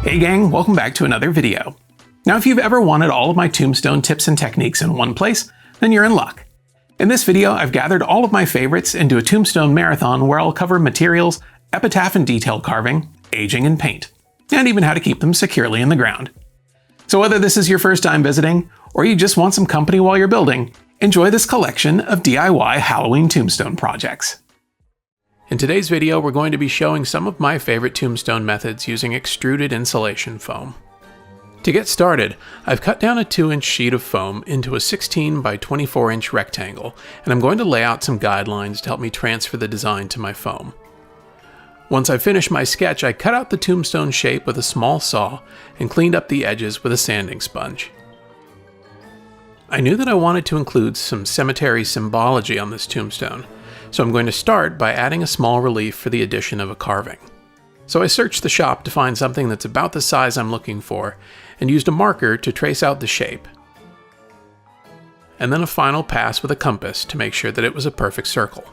Hey gang, welcome back to another video. Now if you've ever wanted all of my tombstone tips and techniques in one place, then you're in luck. In this video, I've gathered all of my favorites into a tombstone marathon where I'll cover materials, epitaph and detail carving, aging and paint, and even how to keep them securely in the ground. So whether this is your first time visiting, or you just want some company while you're building, enjoy this collection of DIY Halloween tombstone projects. In today's video, we're going to be showing some of my favorite tombstone methods using extruded insulation foam. To get started, I've cut down a 2-inch sheet of foam into a 16 by 24 inch rectangle, and I'm going to lay out some guidelines to help me transfer the design to my foam. Once I finished my sketch, I cut out the tombstone shape with a small saw and cleaned up the edges with a sanding sponge. I knew that I wanted to include some cemetery symbology on this tombstone, so I'm going to start by adding a small relief for the addition of a carving. So I searched the shop to find something that's about the size I'm looking for, and used a marker to trace out the shape. And then a final pass with a compass to make sure that it was a perfect circle.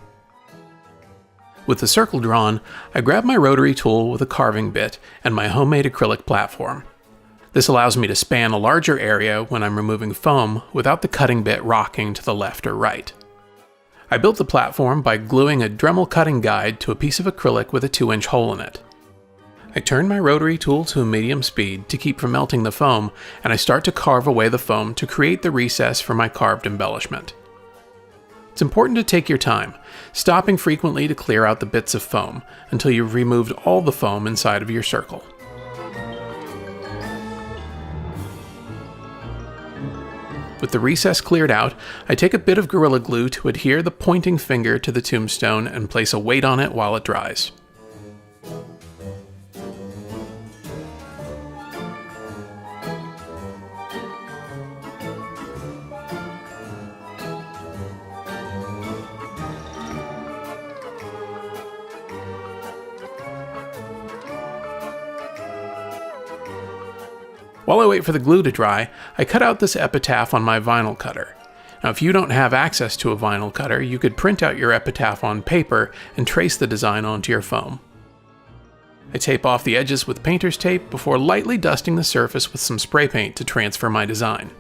With the circle drawn, I grabbed my rotary tool with a carving bit and my homemade acrylic platform. This allows me to span a larger area when I'm removing foam without the cutting bit rocking to the left or right. I built the platform by gluing a Dremel cutting guide to a piece of acrylic with a 2-inch hole in it. I turn my rotary tool to a medium speed to keep from melting the foam, and I start to carve away the foam to create the recess for my carved embellishment. It's important to take your time, stopping frequently to clear out the bits of foam until you've removed all the foam inside of your circle. With the recess cleared out, I take a bit of Gorilla Glue to adhere the pointing finger to the tombstone and place a weight on it while it dries. While I wait for the glue to dry, I cut out this epitaph on my vinyl cutter. Now if you don't have access to a vinyl cutter, you could print out your epitaph on paper and trace the design onto your foam. I tape off the edges with painter's tape before lightly dusting the surface with some spray paint to transfer my design.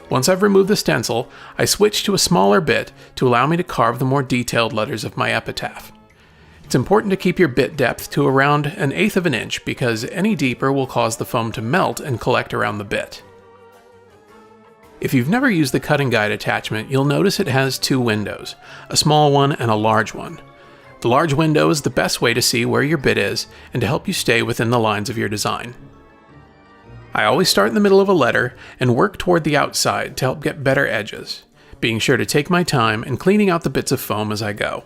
Once I've removed the stencil, I switch to a smaller bit to allow me to carve the more detailed letters of my epitaph. It's important to keep your bit depth to around 1/8 of an inch because any deeper will cause the foam to melt and collect around the bit. If you've never used the cutting guide attachment, you'll notice it has 2 windows, a small one and a large one. The large window is the best way to see where your bit is and to help you stay within the lines of your design. I always start in the middle of a letter and work toward the outside to help get better edges, being sure to take my time and cleaning out the bits of foam as I go.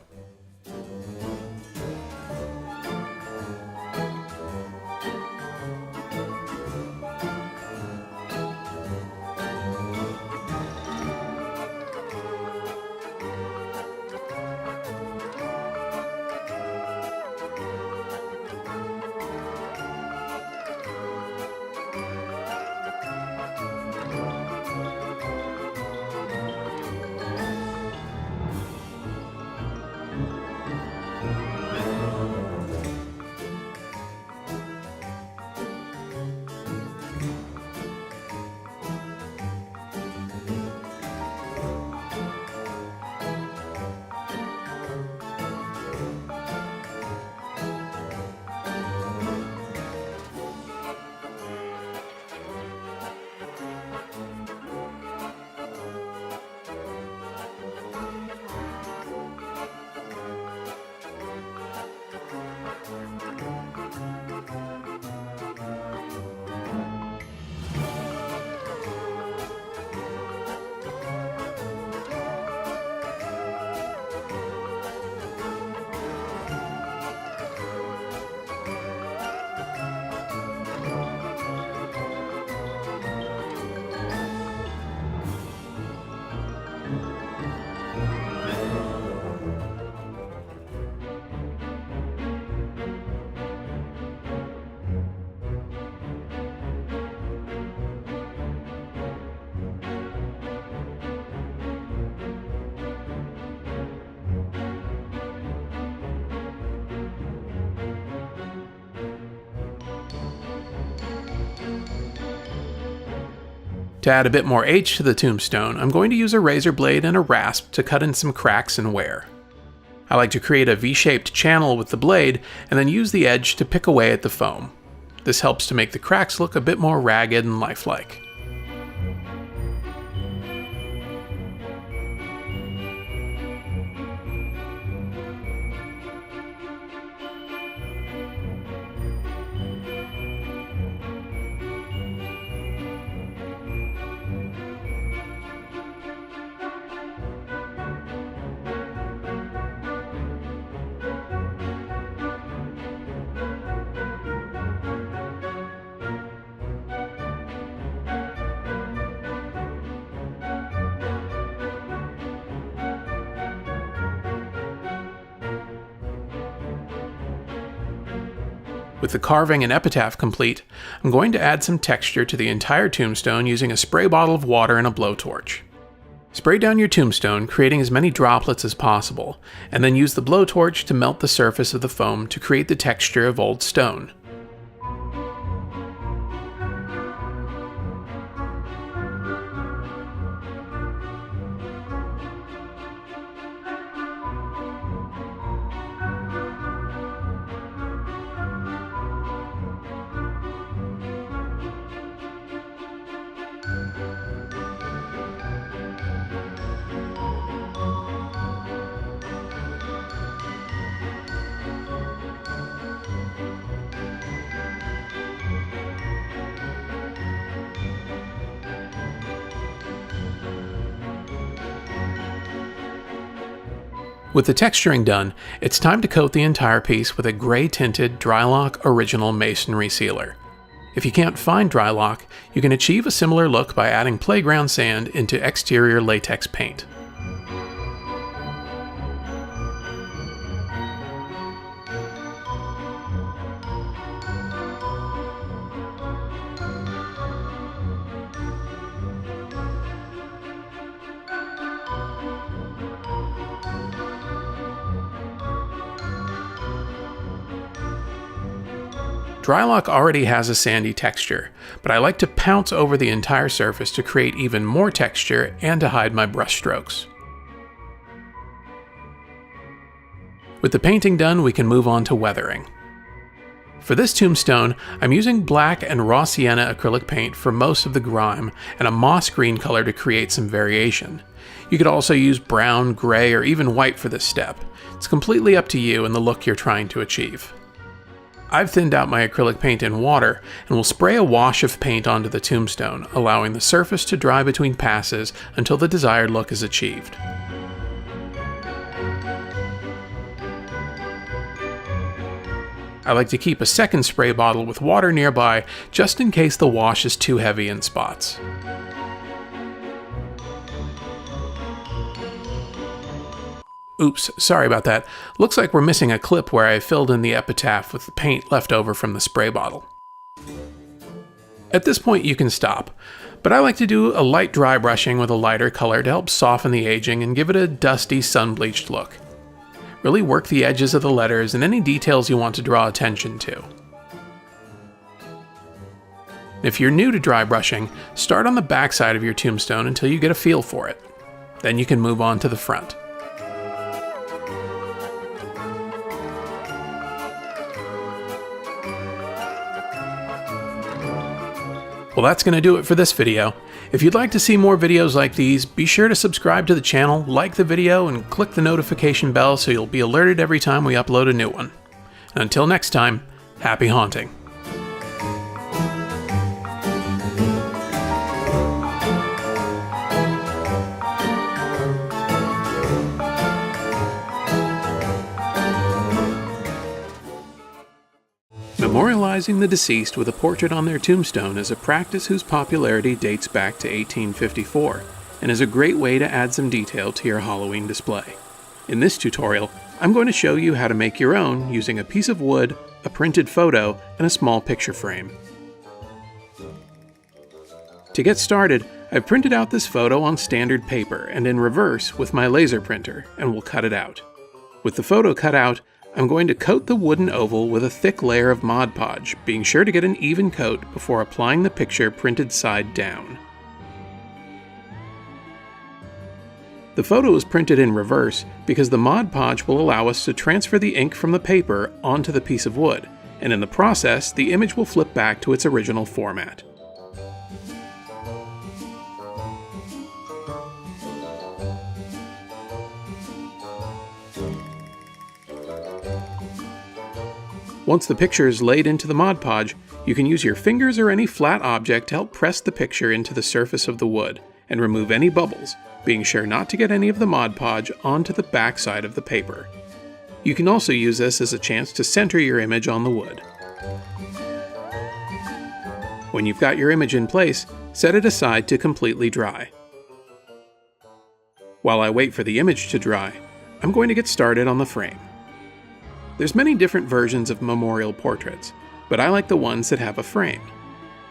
To add a bit more age to the tombstone, I'm going to use a razor blade and a rasp to cut in some cracks and wear. I like to create a V-shaped channel with the blade and then use the edge to pick away at the foam. This helps to make the cracks look a bit more ragged and lifelike. With the carving and epitaph complete, I'm going to add some texture to the entire tombstone using a spray bottle of water and a blowtorch. Spray down your tombstone, creating as many droplets as possible, and then use the blowtorch to melt the surface of the foam to create the texture of old stone. With the texturing done, it's time to coat the entire piece with a gray-tinted Drylock Original Masonry Sealer. If you can't find Drylock, you can achieve a similar look by adding playground sand into exterior latex paint. Drylock already has a sandy texture, but I like to pounce over the entire surface to create even more texture and to hide my brush strokes. With the painting done, we can move on to weathering. For this tombstone, I'm using black and raw sienna acrylic paint for most of the grime and a moss green color to create some variation. You could also use brown, gray, or even white for this step. It's completely up to you and the look you're trying to achieve. I've thinned out my acrylic paint in water and will spray a wash of paint onto the tombstone, allowing the surface to dry between passes until the desired look is achieved. I like to keep a second spray bottle with water nearby just in case the wash is too heavy in spots. Oops, sorry about that. Looks like we're missing a clip where I filled in the epitaph with the paint left over from the spray bottle. At this point you can stop, but I like to do a light dry brushing with a lighter color to help soften the aging and give it a dusty, sun-bleached look. Really work the edges of the letters and any details you want to draw attention to. If you're new to dry brushing, start on the back side of your tombstone until you get a feel for it. Then you can move on to the front. Well, that's going to do it for this video. If you'd like to see more videos like these, be sure to subscribe to the channel, like the video, and click the notification bell so you'll be alerted every time we upload a new one. And until next time, happy haunting. Memorializing the deceased with a portrait on their tombstone is a practice whose popularity dates back to 1854, and is a great way to add some detail to your Halloween display. In this tutorial, I'm going to show you how to make your own using a piece of wood, a printed photo, and a small picture frame. To get started, I've printed out this photo on standard paper and in reverse with my laser printer, and will cut it out. With the photo cut out, I'm going to coat the wooden oval with a thick layer of Mod Podge, being sure to get an even coat before applying the picture printed side down. The photo is printed in reverse because the Mod Podge will allow us to transfer the ink from the paper onto the piece of wood, and in the process, the image will flip back to its original format. Once the picture is laid into the Mod Podge, you can use your fingers or any flat object to help press the picture into the surface of the wood and remove any bubbles, being sure not to get any of the Mod Podge onto the back side of the paper. You can also use this as a chance to center your image on the wood. When you've got your image in place, set it aside to completely dry. While I wait for the image to dry, I'm going to get started on the frame. There's many different versions of memorial portraits, but I like the ones that have a frame.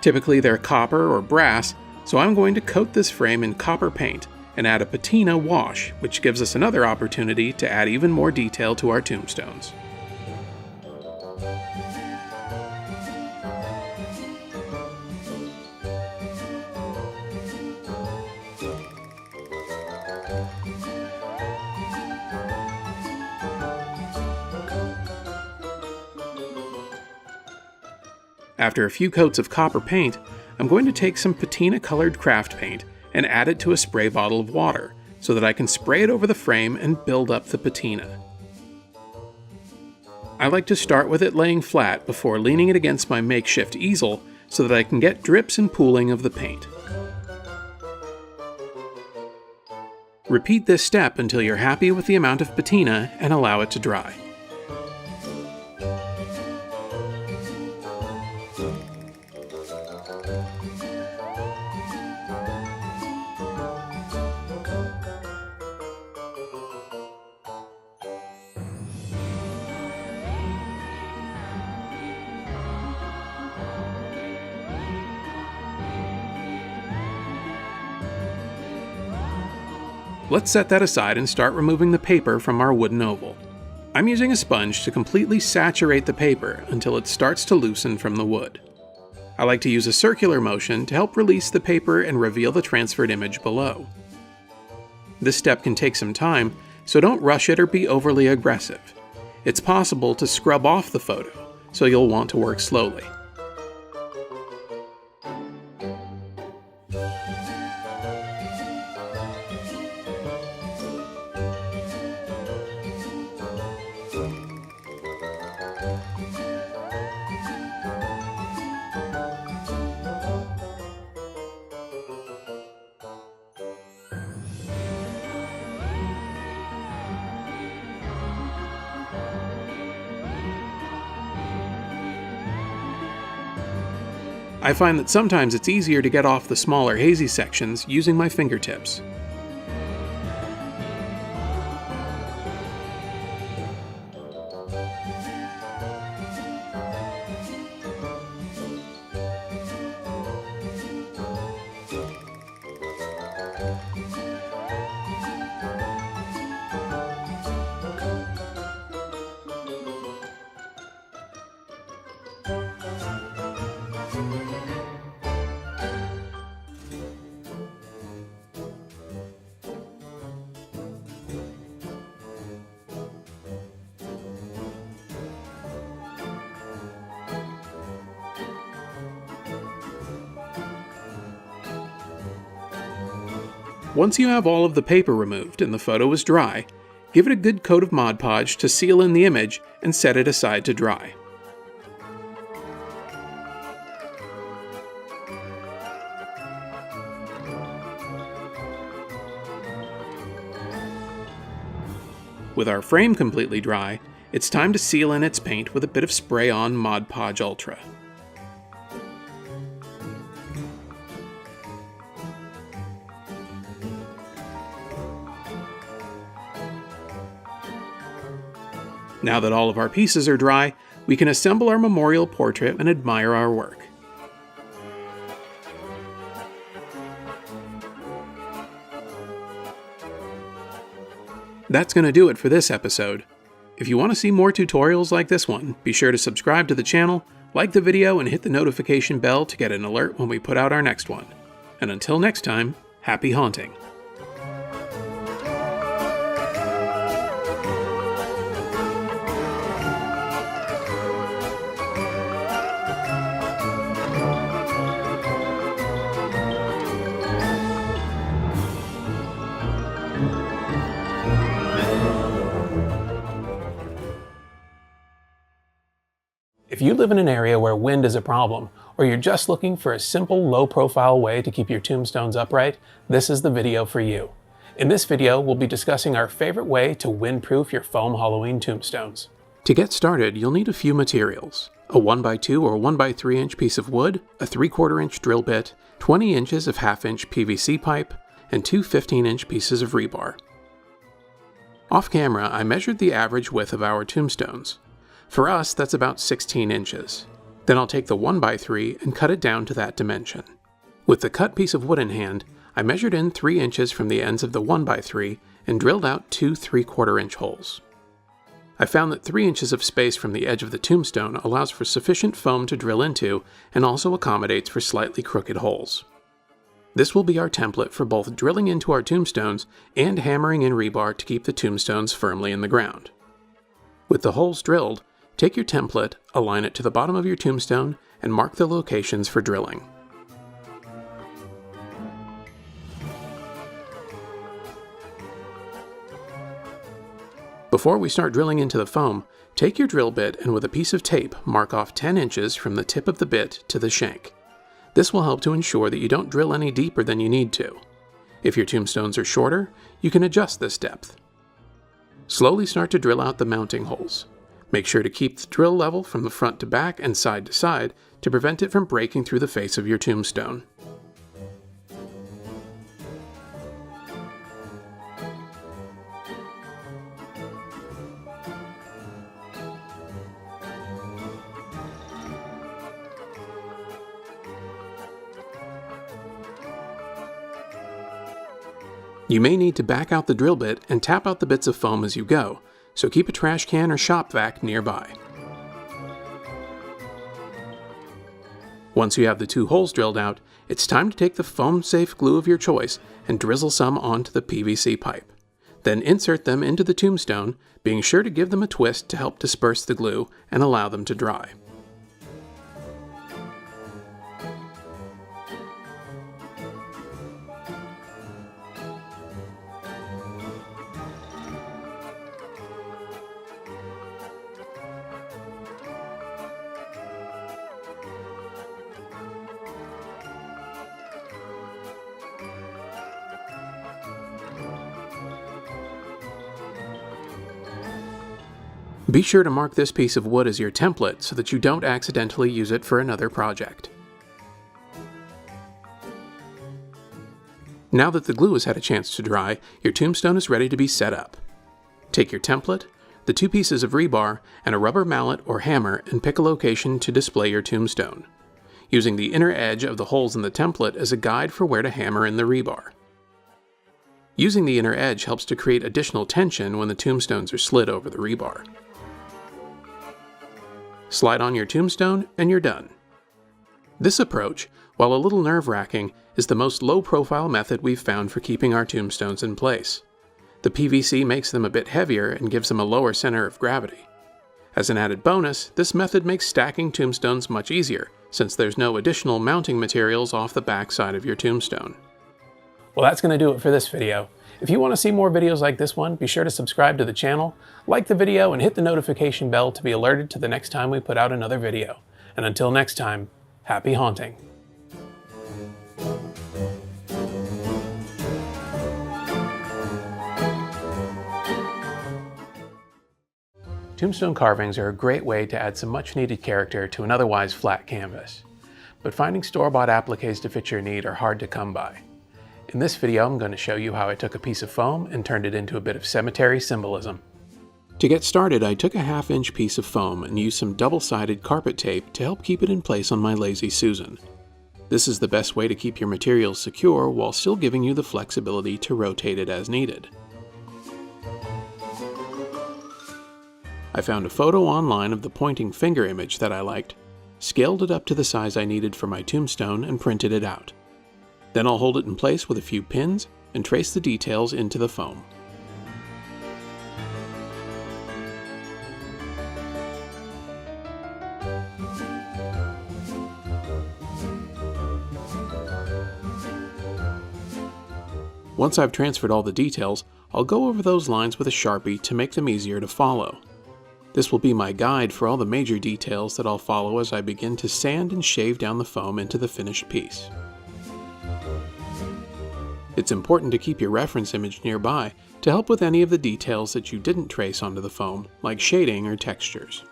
Typically they're copper or brass, so I'm going to coat this frame in copper paint and add a patina wash, which gives us another opportunity to add even more detail to our tombstones. After a few coats of copper paint, I'm going to take some patina-colored craft paint and add it to a spray bottle of water, so that I can spray it over the frame and build up the patina. I like to start with it laying flat before leaning it against my makeshift easel so that I can get drips and pooling of the paint. Repeat this step until you're happy with the amount of patina and allow it to dry. Let's set that aside and start removing the paper from our wooden oval. I'm using a sponge to completely saturate the paper until it starts to loosen from the wood. I like to use a circular motion to help release the paper and reveal the transferred image below. This step can take some time, so don't rush it or be overly aggressive. It's possible to scrub off the photo, so you'll want to work slowly. I find that sometimes it's easier to get off the smaller hazy sections using my fingertips. Once you have all of the paper removed and the photo is dry, give it a good coat of Mod Podge to seal in the image and set it aside to dry. With our frame completely dry, it's time to seal in its paint with a bit of spray-on Mod Podge Ultra. Now that all of our pieces are dry, we can assemble our memorial portrait and admire our work. That's going to do it for this episode. If you want to see more tutorials like this one, be sure to subscribe to the channel, like the video, and hit the notification bell to get an alert when we put out our next one. And until next time, happy haunting! If you live in an area where wind is a problem, or you're just looking for a simple, low-profile way to keep your tombstones upright, this is the video for you. In this video, we'll be discussing our favorite way to windproof your foam Halloween tombstones. To get started, you'll need a few materials: a 1x2 or 1x3 inch piece of wood, a 3/4 inch drill bit, 20 inches of 1/2 inch PVC pipe, and two 15-inch pieces of rebar. Off camera, I measured the average width of our tombstones. For us, that's about 16 inches. Then I'll take the 1x3 and cut it down to that dimension. With the cut piece of wood in hand, I measured in 3 inches from the ends of the 1x3 and drilled out two 3/4 inch holes. I found that 3 inches of space from the edge of the tombstone allows for sufficient foam to drill into and also accommodates for slightly crooked holes. This will be our template for both drilling into our tombstones and hammering in rebar to keep the tombstones firmly in the ground. With the holes drilled, take your template, align it to the bottom of your tombstone, and mark the locations for drilling. Before we start drilling into the foam, take your drill bit and with a piece of tape mark off 10 inches from the tip of the bit to the shank. This will help to ensure that you don't drill any deeper than you need to. If your tombstones are shorter, you can adjust this depth. Slowly start to drill out the mounting holes. Make sure to keep the drill level from the front to back and side to side to prevent it from breaking through the face of your tombstone. You may need to back out the drill bit and tap out the bits of foam as you go, so keep a trash can or shop vac nearby. Once you have the two holes drilled out, it's time to take the foam-safe glue of your choice and drizzle some onto the PVC pipe. Then insert them into the tombstone, being sure to give them a twist to help disperse the glue and allow them to dry. Be sure to mark this piece of wood as your template so that you don't accidentally use it for another project. Now that the glue has had a chance to dry, your tombstone is ready to be set up. Take your template, the two pieces of rebar, and a rubber mallet or hammer and pick a location to display your tombstone, using the inner edge of the holes in the template as a guide for where to hammer in the rebar. Using the inner edge helps to create additional tension when the tombstones are slid over the rebar. Slide on your tombstone and you're done. This approach, while a little nerve-wracking, is the most low-profile method we've found for keeping our tombstones in place. The PVC makes them a bit heavier and gives them a lower center of gravity. As an added bonus, this method makes stacking tombstones much easier, since there's no additional mounting materials off the back side of your tombstone. Well, that's going to do it for this video. If you want to see more videos like this one, be sure to subscribe to the channel, like the video, and hit the notification bell to be alerted to the next time we put out another video. And until next time, happy haunting! Tombstone carvings are a great way to add some much-needed character to an otherwise flat canvas. But finding store-bought appliques to fit your need are hard to come by. In this video, I'm going to show you how I took a piece of foam and turned it into a bit of cemetery symbolism. To get started, I took a 1/2 inch piece of foam and used some double-sided carpet tape to help keep it in place on my Lazy Susan. This is the best way to keep your materials secure while still giving you the flexibility to rotate it as needed. I found a photo online of the pointing finger image that I liked, scaled it up to the size I needed for my tombstone, and printed it out. Then I'll hold it in place with a few pins and trace the details into the foam. Once I've transferred all the details, I'll go over those lines with a Sharpie to make them easier to follow. This will be my guide for all the major details that I'll follow as I begin to sand and shave down the foam into the finished piece. It's important to keep your reference image nearby to help with any of the details that you didn't trace onto the foam, like shading or textures.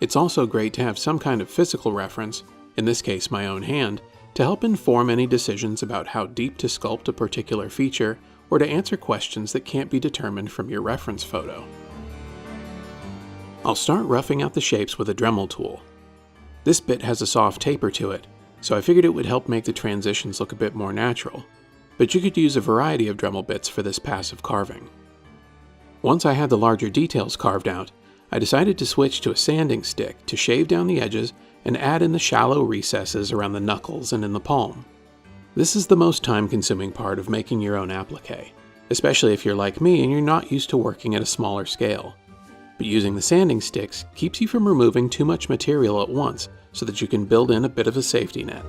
It's also great to have some kind of physical reference, in this case my own hand, to help inform any decisions about how deep to sculpt a particular feature or to answer questions that can't be determined from your reference photo. I'll start roughing out the shapes with a Dremel tool. This bit has a soft taper to it, so I figured it would help make the transitions look a bit more natural, but you could use a variety of Dremel bits for this passive carving. Once I had the larger details carved out, I decided to switch to a sanding stick to shave down the edges and add in the shallow recesses around the knuckles and in the palm. This is the most time-consuming part of making your own applique, especially if you're like me and you're not used to working at a smaller scale. But using the sanding sticks keeps you from removing too much material at once so that you can build in a bit of a safety net.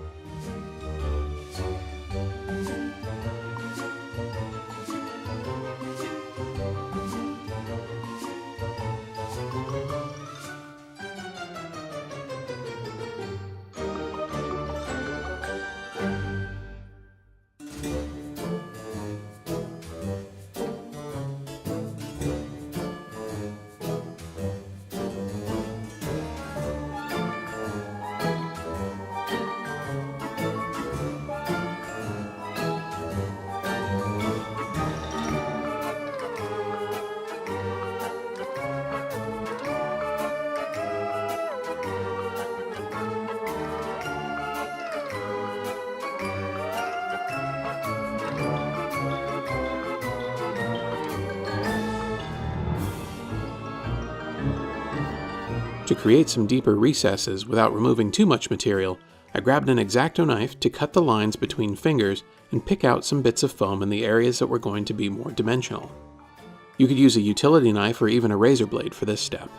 To create some deeper recesses without removing too much material, I grabbed an X-Acto knife to cut the lines between fingers and pick out some bits of foam in the areas that were going to be more dimensional. You could use a utility knife or even a razor blade for this step.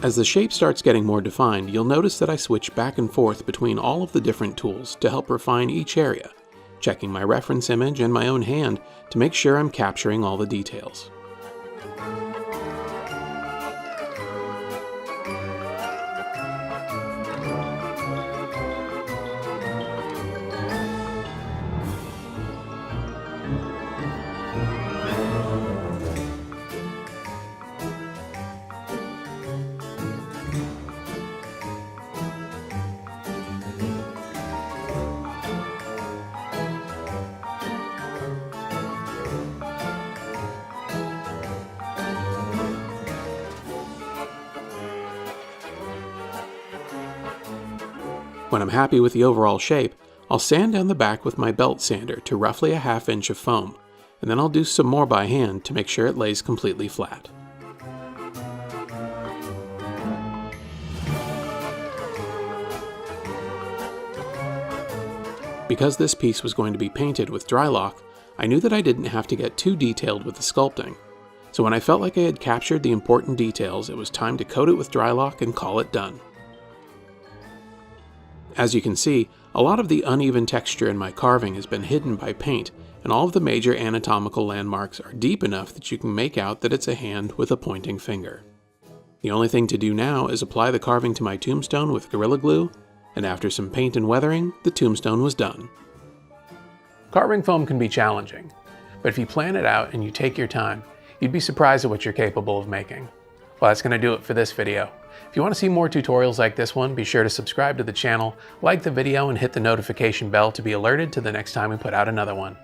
As the shape starts getting more defined, you'll notice that I switch back and forth between all of the different tools to help refine each area, checking my reference image and my own hand to make sure I'm capturing all the details. When I'm happy with the overall shape, I'll sand down the back with my belt sander to roughly a ½ inch of foam, and then I'll do some more by hand to make sure it lays completely flat. Because this piece was going to be painted with Drylock, I knew that I didn't have to get too detailed with the sculpting. So when I felt like I had captured the important details, it was time to coat it with Drylock and call it done. As you can see, a lot of the uneven texture in my carving has been hidden by paint, and all of the major anatomical landmarks are deep enough that you can make out that it's a hand with a pointing finger. The only thing to do now is apply the carving to my tombstone with Gorilla Glue, and after some paint and weathering, the tombstone was done. Carving foam can be challenging, but if you plan it out and you take your time, you'd be surprised at what you're capable of making. Well, that's going to do it for this video. If you want to see more tutorials like this one, be sure to subscribe to the channel, like the video, and hit the notification bell to be alerted to the next time we put out another one.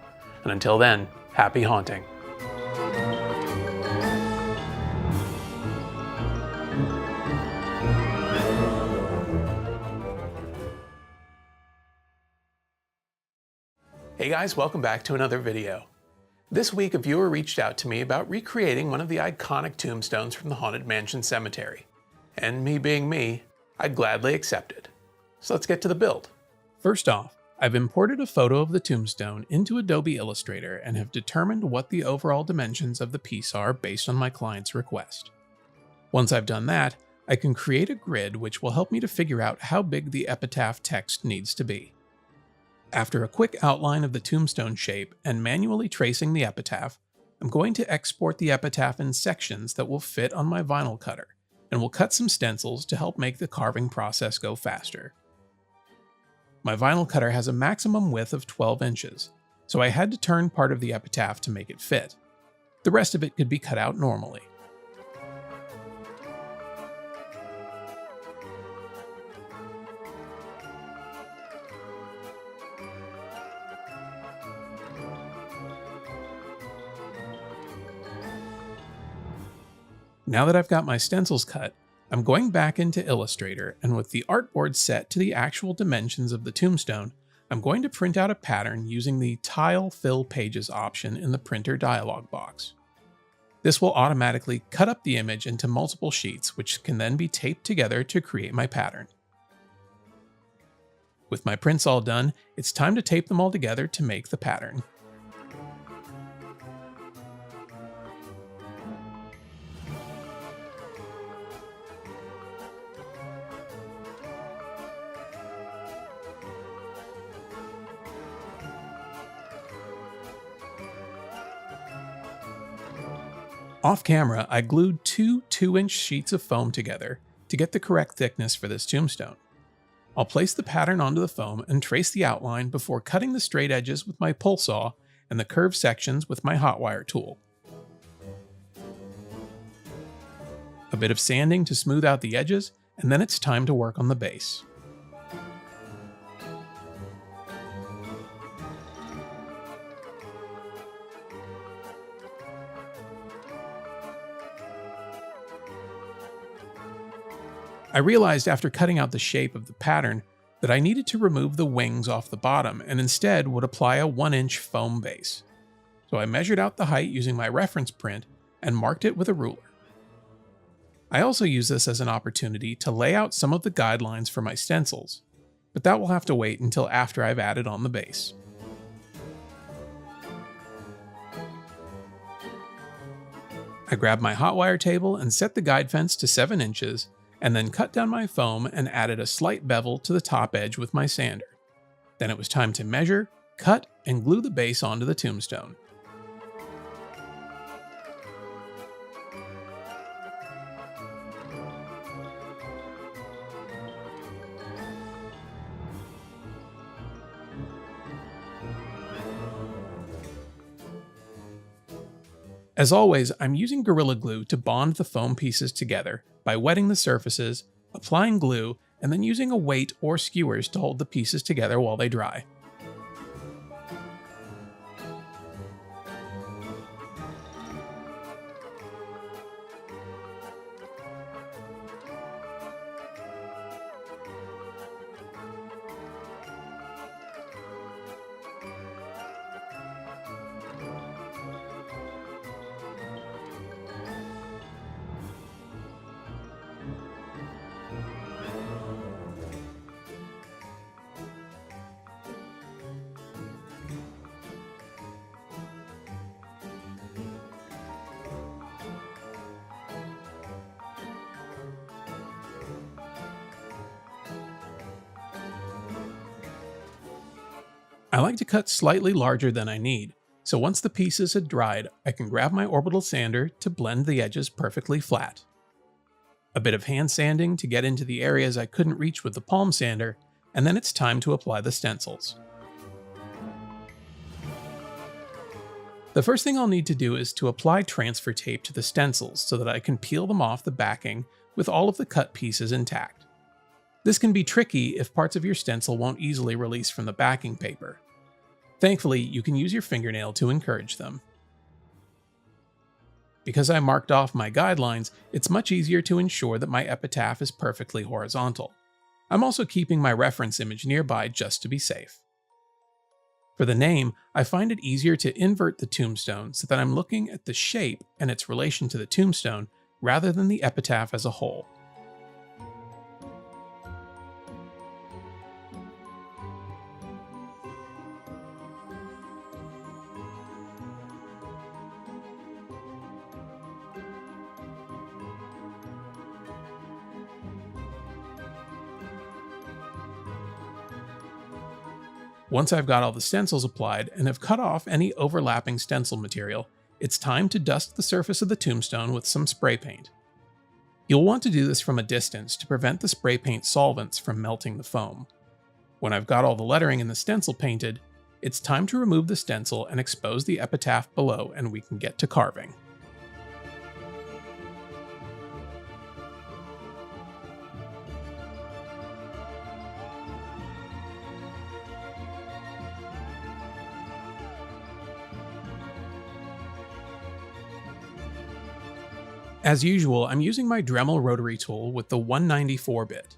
And until then, happy haunting! Hey guys, welcome back to another video. This week a viewer reached out to me about recreating one of the iconic tombstones from the Haunted Mansion Cemetery. And me being me, I gladly accepted. So let's get to the build. First off, I've imported a photo of the tombstone into Adobe Illustrator and have determined what the overall dimensions of the piece are based on my client's request. Once I've done that, I can create a grid which will help me to figure out how big the epitaph text needs to be. After a quick outline of the tombstone shape and manually tracing the epitaph, I'm going to export the epitaph in sections that will fit on my vinyl cutter, and will cut some stencils to help make the carving process go faster. My vinyl cutter has a maximum width of 12 inches, so I had to turn part of the epitaph to make it fit. The rest of it could be cut out normally. Now that I've got my stencils cut, I'm going back into Illustrator, and with the artboard set to the actual dimensions of the tombstone, I'm going to print out a pattern using the Tile Fill Pages option in the printer dialog box. This will automatically cut up the image into multiple sheets, which can then be taped together to create my pattern. With my prints all done, it's time to tape them all together to make the pattern. Off camera, I glued two 2-inch sheets of foam together to get the correct thickness for this tombstone. I'll place the pattern onto the foam and trace the outline before cutting the straight edges with my pull saw and the curved sections with my hot wire tool. A bit of sanding to smooth out the edges, and then it's time to work on the base. I realized after cutting out the shape of the pattern that I needed to remove the wings off the bottom and instead would apply a 1-inch foam base. So I measured out the height using my reference print and marked it with a ruler. I also use this as an opportunity to lay out some of the guidelines for my stencils, but that will have to wait until after I've added on the base. I grabbed my hot wire table and set the guide fence to 7 inches, and then cut down my foam and added a slight bevel to the top edge with my sander. Then it was time to measure, cut, and glue the base onto the tombstone. As always, I'm using Gorilla Glue to bond the foam pieces together by wetting the surfaces, applying glue, and then using a weight or skewers to hold the pieces together while they dry. I like to cut slightly larger than I need, so once the pieces had dried, I can grab my orbital sander to blend the edges perfectly flat. A bit of hand sanding to get into the areas I couldn't reach with the palm sander, and then it's time to apply the stencils. The first thing I'll need to do is to apply transfer tape to the stencils so that I can peel them off the backing with all of the cut pieces intact. This can be tricky if parts of your stencil won't easily release from the backing paper. Thankfully, you can use your fingernail to encourage them. Because I marked off my guidelines, it's much easier to ensure that my epitaph is perfectly horizontal. I'm also keeping my reference image nearby just to be safe. For the name, I find it easier to invert the tombstone so that I'm looking at the shape and its relation to the tombstone rather than the epitaph as a whole. Once I've got all the stencils applied and have cut off any overlapping stencil material, it's time to dust the surface of the tombstone with some spray paint. You'll want to do this from a distance to prevent the spray paint solvents from melting the foam. When I've got all the lettering in the stencil painted, it's time to remove the stencil and expose the epitaph below, and we can get to carving. As usual, I'm using my Dremel rotary tool with the 194-bit.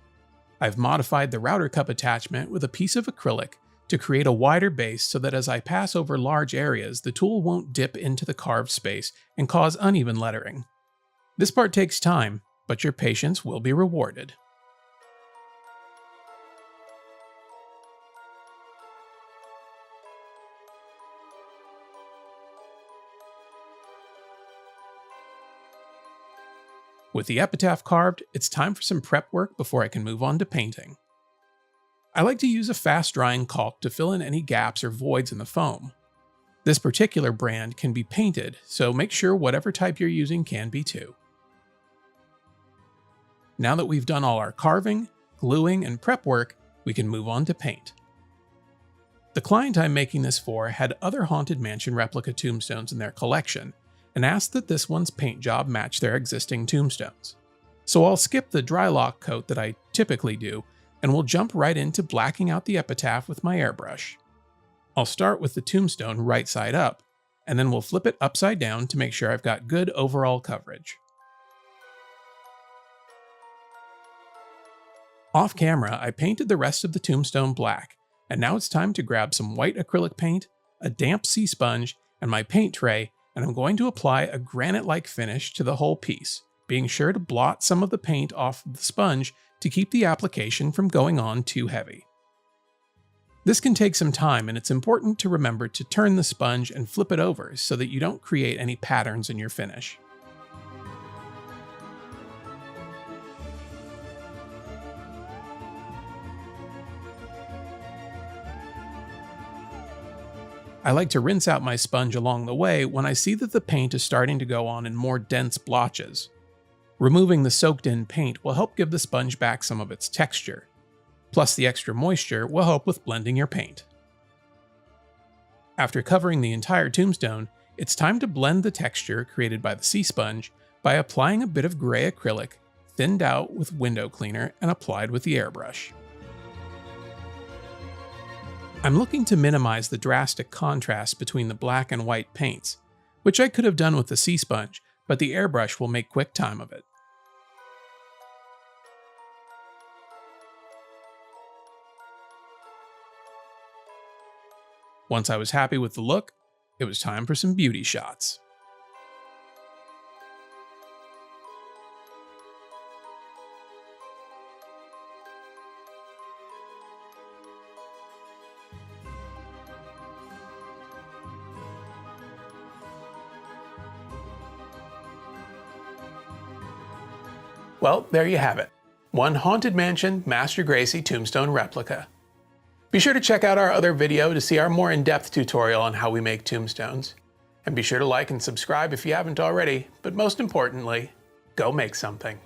I've modified the router cup attachment with a piece of acrylic to create a wider base so that as I pass over large areas, the tool won't dip into the carved space and cause uneven lettering. This part takes time, but your patience will be rewarded. With the epitaph carved, it's time for some prep work before I can move on to painting. I like to use a fast-drying caulk to fill in any gaps or voids in the foam. This particular brand can be painted, so make sure whatever type you're using can be too. Now that we've done all our carving, gluing, and prep work, we can move on to paint. The client I'm making this for had other Haunted Mansion replica tombstones in their collection, and asked that this one's paint job match their existing tombstones. So I'll skip the dry lock coat that I typically do, and we'll jump right into blacking out the epitaph with my airbrush. I'll start with the tombstone right side up, and then we'll flip it upside down to make sure I've got good overall coverage. Off camera, I painted the rest of the tombstone black, and now it's time to grab some white acrylic paint, a damp sea sponge, and my paint tray, and I'm going to apply a granite-like finish to the whole piece, being sure to blot some of the paint off the sponge to keep the application from going on too heavy. This can take some time, and it's important to remember to turn the sponge and flip it over so that you don't create any patterns in your finish. I like to rinse out my sponge along the way when I see that the paint is starting to go on in more dense blotches. Removing the soaked-in paint will help give the sponge back some of its texture. Plus, the extra moisture will help with blending your paint. After covering the entire tombstone, it's time to blend the texture created by the sea sponge by applying a bit of gray acrylic, thinned out with window cleaner and applied with the airbrush. I'm looking to minimize the drastic contrast between the black and white paints, which I could have done with the sea sponge, but the airbrush will make quick time of it. Once I was happy with the look, it was time for some beauty shots. Well, there you have it. One Haunted Mansion Master Gracie tombstone replica. Be sure to check out our other video to see our more in-depth tutorial on how we make tombstones. And be sure to like and subscribe if you haven't already, but most importantly, go make something.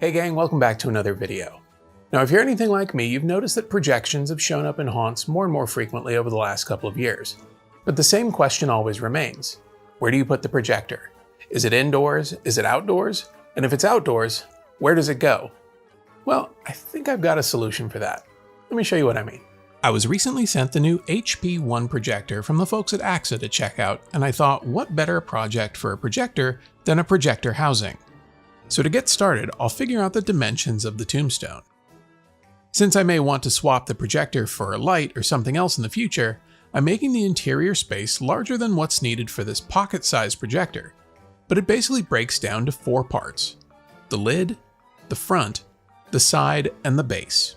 Hey gang, welcome back to another video. Now if you're anything like me, you've noticed that projections have shown up in haunts more and more frequently over the last couple of years. But the same question always remains. Where do you put the projector? Is it indoors? Is it outdoors? And if it's outdoors, where does it go? Well, I think I've got a solution for that. Let me show you what I mean. I was recently sent the new HP1 projector from the folks at AXA to check out, and I thought, what better project for a projector than a projector housing? So to get started, I'll figure out the dimensions of the tombstone. Since I may want to swap the projector for a light or something else in the future, I'm making the interior space larger than what's needed for this pocket-sized projector, but it basically breaks down to 4 parts: the lid, the front, the side, and the base.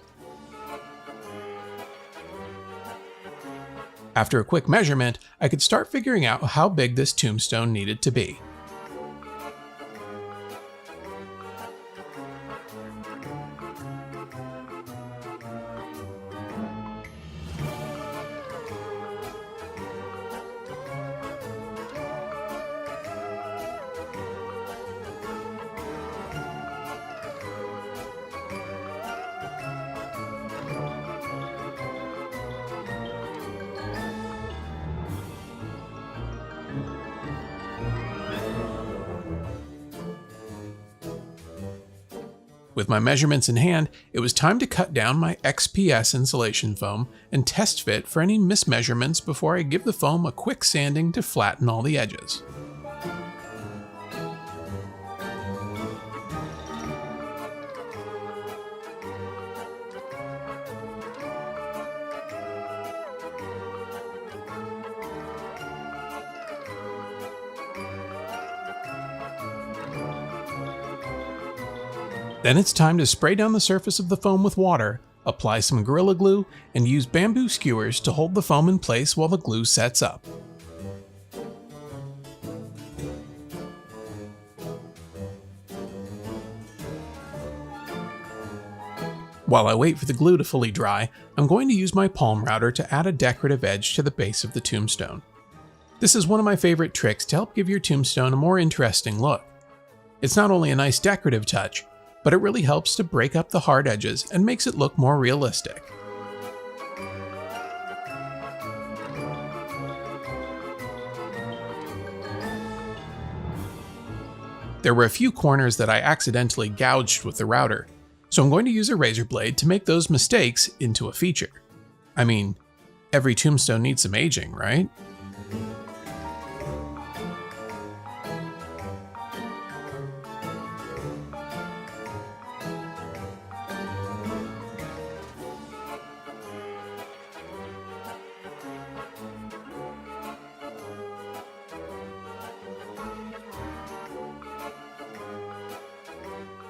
After a quick measurement, I could start figuring out how big this tombstone needed to be. With my measurements in hand, it was time to cut down my XPS insulation foam and test fit for any mismeasurements before I give the foam a quick sanding to flatten all the edges. Then it's time to spray down the surface of the foam with water, apply some Gorilla Glue, and use bamboo skewers to hold the foam in place while the glue sets up. While I wait for the glue to fully dry, I'm going to use my palm router to add a decorative edge to the base of the tombstone. This is one of my favorite tricks to help give your tombstone a more interesting look. It's not only a nice decorative touch, but it really helps to break up the hard edges and makes it look more realistic. There were a few corners that I accidentally gouged with the router, so I'm going to use a razor blade to make those mistakes into a feature. I mean, every tombstone needs some aging, right?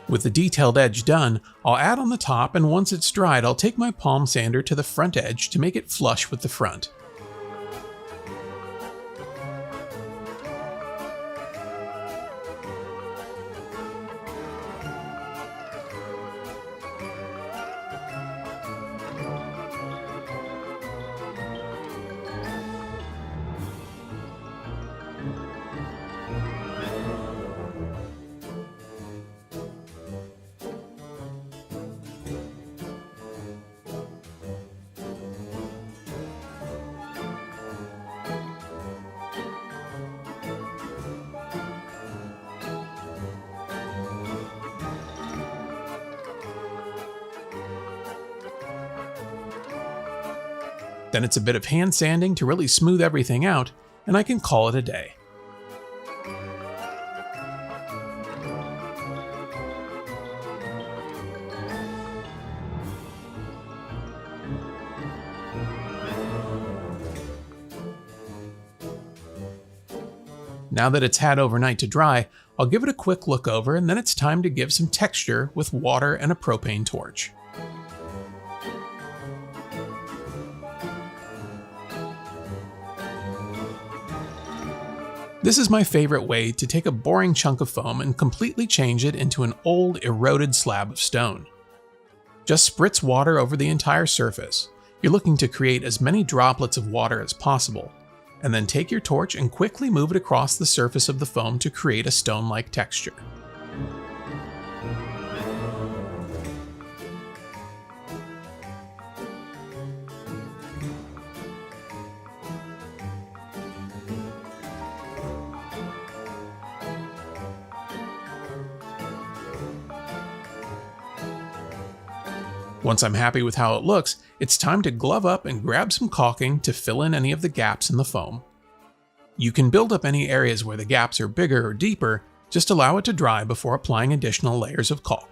With the detailed edge done, I'll add on the top, and once it's dried, I'll take my palm sander to the front edge to make it flush with the front. Then it's a bit of hand sanding to really smooth everything out, and I can call it a day. Now that it's had overnight to dry, I'll give it a quick look over, and then it's time to give some texture with water and a propane torch. This is my favorite way to take a boring chunk of foam and completely change it into an old, eroded slab of stone. Just spritz water over the entire surface. You're looking to create as many droplets of water as possible, and then take your torch and quickly move it across the surface of the foam to create a stone-like texture. Once I'm happy with how it looks, it's time to glove up and grab some caulking to fill in any of the gaps in the foam. You can build up any areas where the gaps are bigger or deeper, just allow it to dry before applying additional layers of caulk.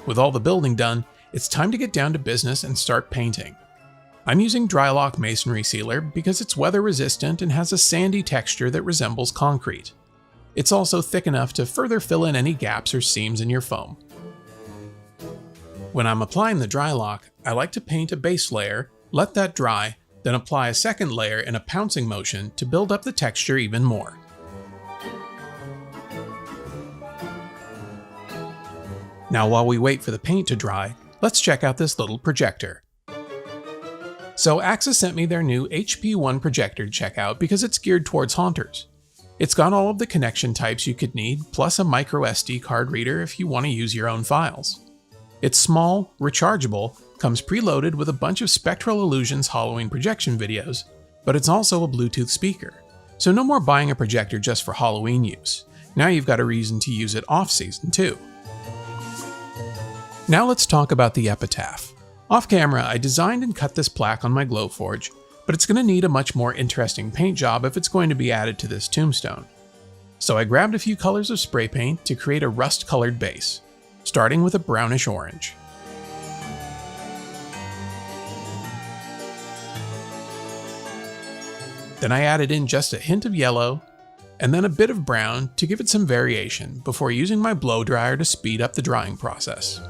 With all the building done, it's time to get down to business and start painting. I'm using Drylock masonry sealer because it's weather resistant and has a sandy texture that resembles concrete. It's also thick enough to further fill in any gaps or seams in your foam. When I'm applying the Drylock, I like to paint a base layer, let that dry, then apply a second layer in a pouncing motion to build up the texture even more. Now while we wait for the paint to dry, let's check out this little projector. So Axis sent me their new HP1 projector to check out because it's geared towards haunters. It's got all of the connection types you could need, plus a micro SD card reader if you want to use your own files. It's small, rechargeable, comes preloaded with a bunch of Spectral Illusions Halloween projection videos, but it's also a Bluetooth speaker. So no more buying a projector just for Halloween use. Now you've got a reason to use it off-season too. Now let's talk about the epitaph. Off camera, I designed and cut this plaque on my Glowforge, but it's going to need a much more interesting paint job if it's going to be added to this tombstone. So I grabbed a few colors of spray paint to create a rust-colored base, starting with a brownish orange. Then I added in just a hint of yellow, and then a bit of brown to give it some variation before using my blow dryer to speed up the drying process.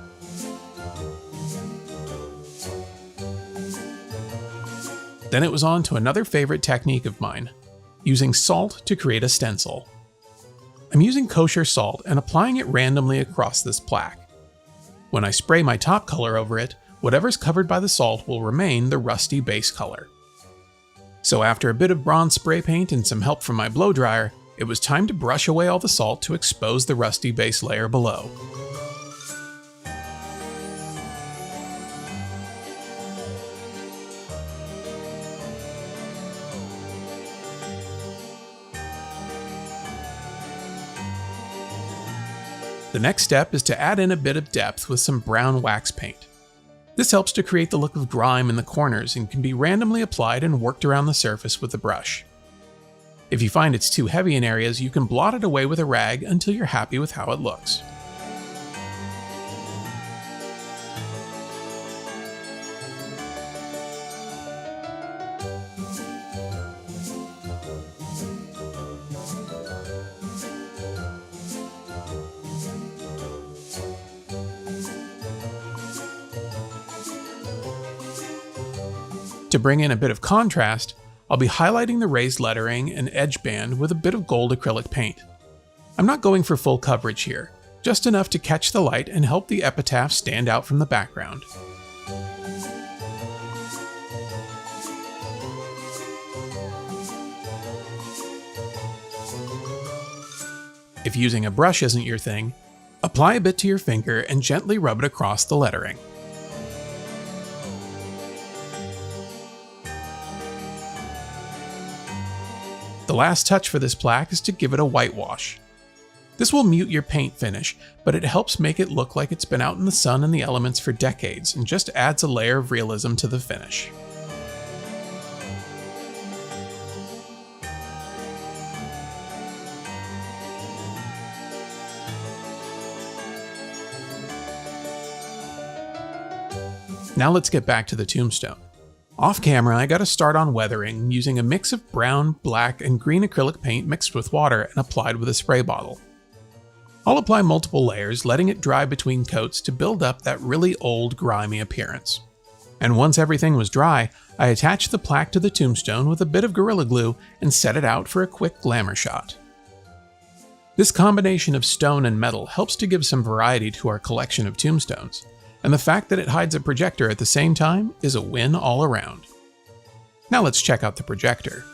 Then it was on to another favorite technique of mine, using salt to create a stencil. I'm using kosher salt and applying it randomly across this plaque. When I spray my top color over it, whatever's covered by the salt will remain the rusty base color. So after a bit of bronze spray paint and some help from my blow dryer, it was time to brush away all the salt to expose the rusty base layer below. The next step is to add in a bit of depth with some brown wax paint. This helps to create the look of grime in the corners and can be randomly applied and worked around the surface with a brush. If you find it's too heavy in areas, you can blot it away with a rag until you're happy with how it looks. To bring in a bit of contrast, I'll be highlighting the raised lettering and edge band with a bit of gold acrylic paint. I'm not going for full coverage here, just enough to catch the light and help the epitaph stand out from the background. If using a brush isn't your thing, apply a bit to your finger and gently rub it across the lettering. The last touch for this plaque is to give it a whitewash. This will mute your paint finish, but it helps make it look like it's been out in the sun and the elements for decades and just adds a layer of realism to the finish. Now let's get back to the tombstone. Off camera, I got to start on weathering using a mix of brown, black, and green acrylic paint mixed with water and applied with a spray bottle. I'll apply multiple layers, letting it dry between coats to build up that really old, grimy appearance. And once everything was dry, I attached the plaque to the tombstone with a bit of Gorilla Glue and set it out for a quick glamour shot. This combination of stone and metal helps to give some variety to our collection of tombstones, and the fact that it hides a projector at the same time is a win all around. Now let's check out the projector.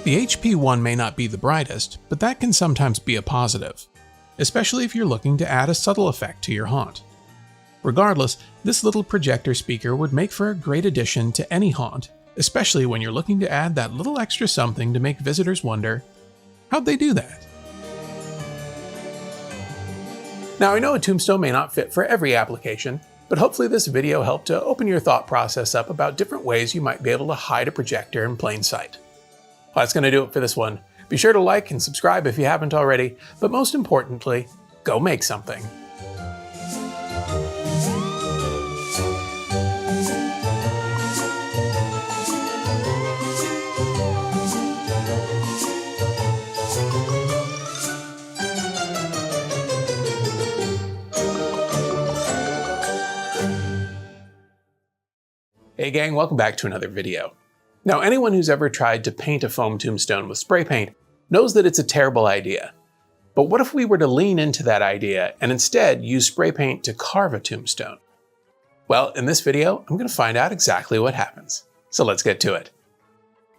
The HP1 may not be the brightest, but that can sometimes be a positive. especially if you're looking to add a subtle effect to your haunt. Regardless, this little projector speaker would make for a great addition to any haunt, especially when you're looking to add that little extra something to make visitors wonder, how'd they do that? Now I know a tombstone may not fit for every application, but hopefully this video helped to open your thought process up about different ways you might be able to hide a projector in plain sight. Well, that's going to do it for this one. Be sure to like and subscribe if you haven't already, but most importantly, go make something. Hey gang, welcome back to another video. Now anyone who's ever tried to paint a foam tombstone with spray paint knows that it's a terrible idea. But what if we were to lean into that idea and instead use spray paint to carve a tombstone? Well, in this video, I'm going to find out exactly what happens. So let's get to it.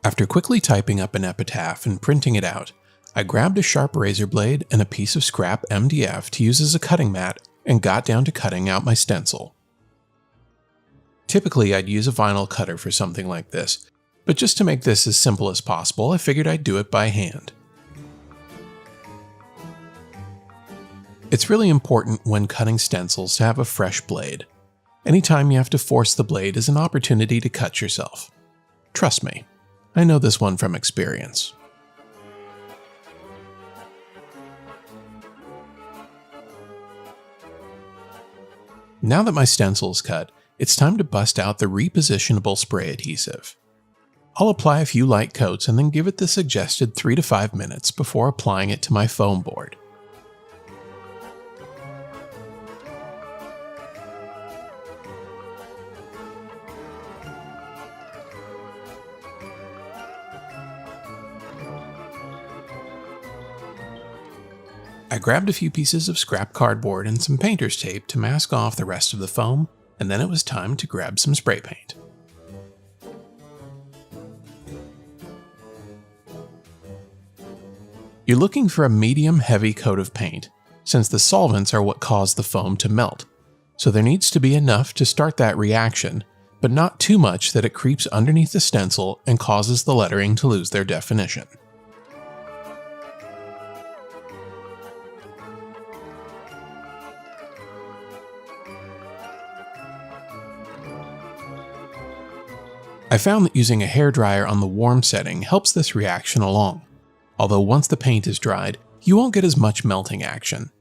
After quickly typing up an epitaph and printing it out, I grabbed a sharp razor blade and a piece of scrap MDF to use as a cutting mat and got down to cutting out my stencil. Typically, I'd use a vinyl cutter for something like this, but just to make this as simple as possible, I figured I'd do it by hand. It's really important when cutting stencils to have a fresh blade. Anytime you have to force the blade is an opportunity to cut yourself. Trust me, I know this one from experience. Now that my stencil's cut, it's time to bust out the repositionable spray adhesive. I'll apply a few light coats and then give it the suggested 3 to 5 minutes before applying it to my foam board. I grabbed a few pieces of scrap cardboard and some painter's tape to mask off the rest of the foam, and then it was time to grab some spray paint. You're looking for a medium-heavy coat of paint, since the solvents are what cause the foam to melt, so there needs to be enough to start that reaction, but not too much that it creeps underneath the stencil and causes the lettering to lose their definition. I found that using a hairdryer on the warm setting helps this reaction along, although once the paint is dried, you won't get as much melting action.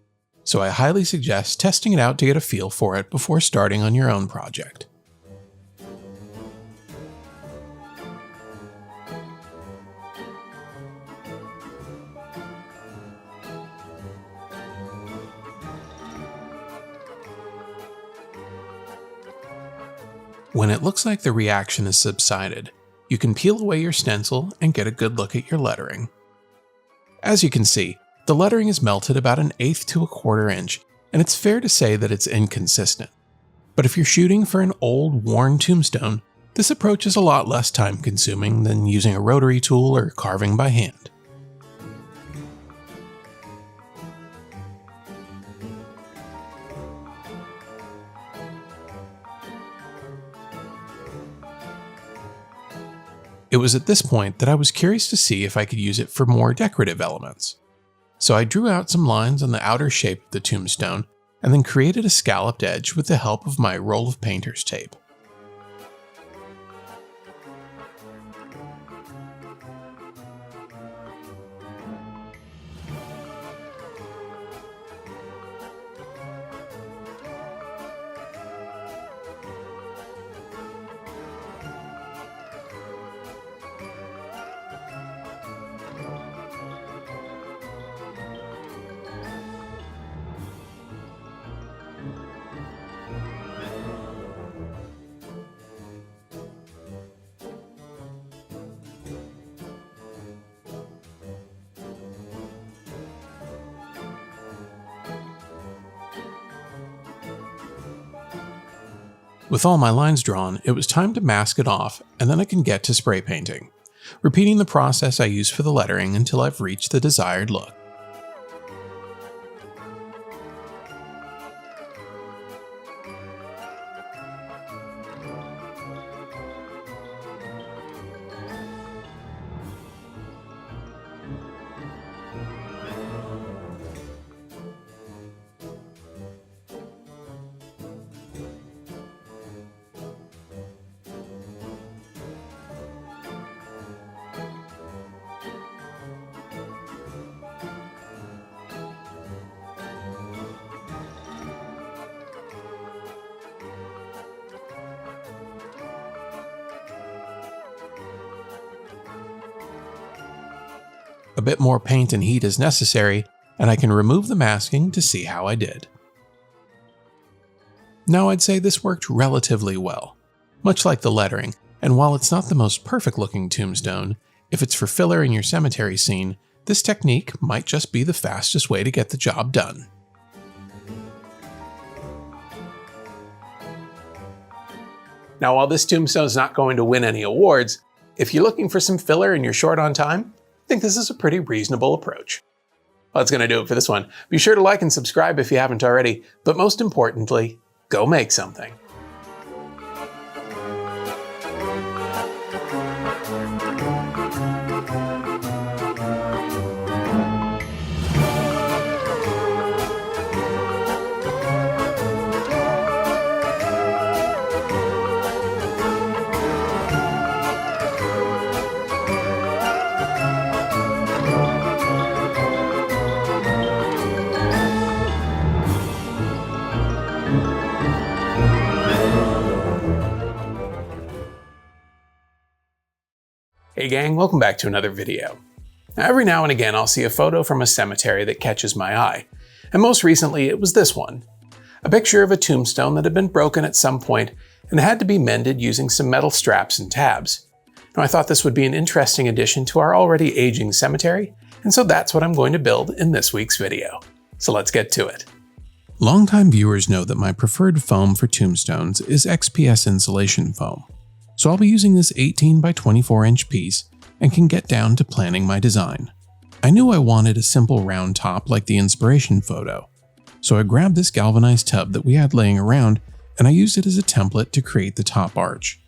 So I highly suggest testing it out to get a feel for it before starting on your own project. When it looks like the reaction has subsided, you can peel away your stencil and get a good look at your lettering. As you can see, the lettering is melted about 1/8 to 1/4 inch, and it's fair to say that it's inconsistent. But if you're shooting for an old, worn tombstone, this approach is a lot less time consuming than using a rotary tool or carving by hand. It was at this point that I was curious to see if I could use it for more decorative elements. So I drew out some lines on the outer shape of the tombstone and then created a scalloped edge with the help of my roll of painter's tape. With all my lines drawn, it was time to mask it off, and then I can get to spray painting, repeating the process I used for the lettering until I've reached the desired look. A bit more paint and heat is necessary, and I can remove the masking to see how I did. Now I'd say this worked relatively well. Much like the lettering, and while it's not the most perfect looking tombstone, if it's for filler in your cemetery scene, this technique might just be the fastest way to get the job done. Now, while this tombstone is not going to win any awards, if you're looking for some filler and you're short on time, I think this is a pretty reasonable approach. Well, that's going to do it for this one. Be sure to like and subscribe if you haven't already, but most importantly, go make something. Hey gang, welcome back to another video. Now, every now and again I'll see a photo from a cemetery that catches my eye, and most recently it was this one. A picture of a tombstone that had been broken at some point and had to be mended using some metal straps and tabs. Now I thought this would be an interesting addition to our already aging cemetery, and so that's what I'm going to build in this week's video. So let's get to it. Longtime viewers know that my preferred foam for tombstones is XPS insulation foam. So I'll be using this 18 by 24 inch piece and can get down to planning my design. I knew I wanted a simple round top like the inspiration photo, so I grabbed this galvanized tub that we had laying around and I used it as a template to create the top arch.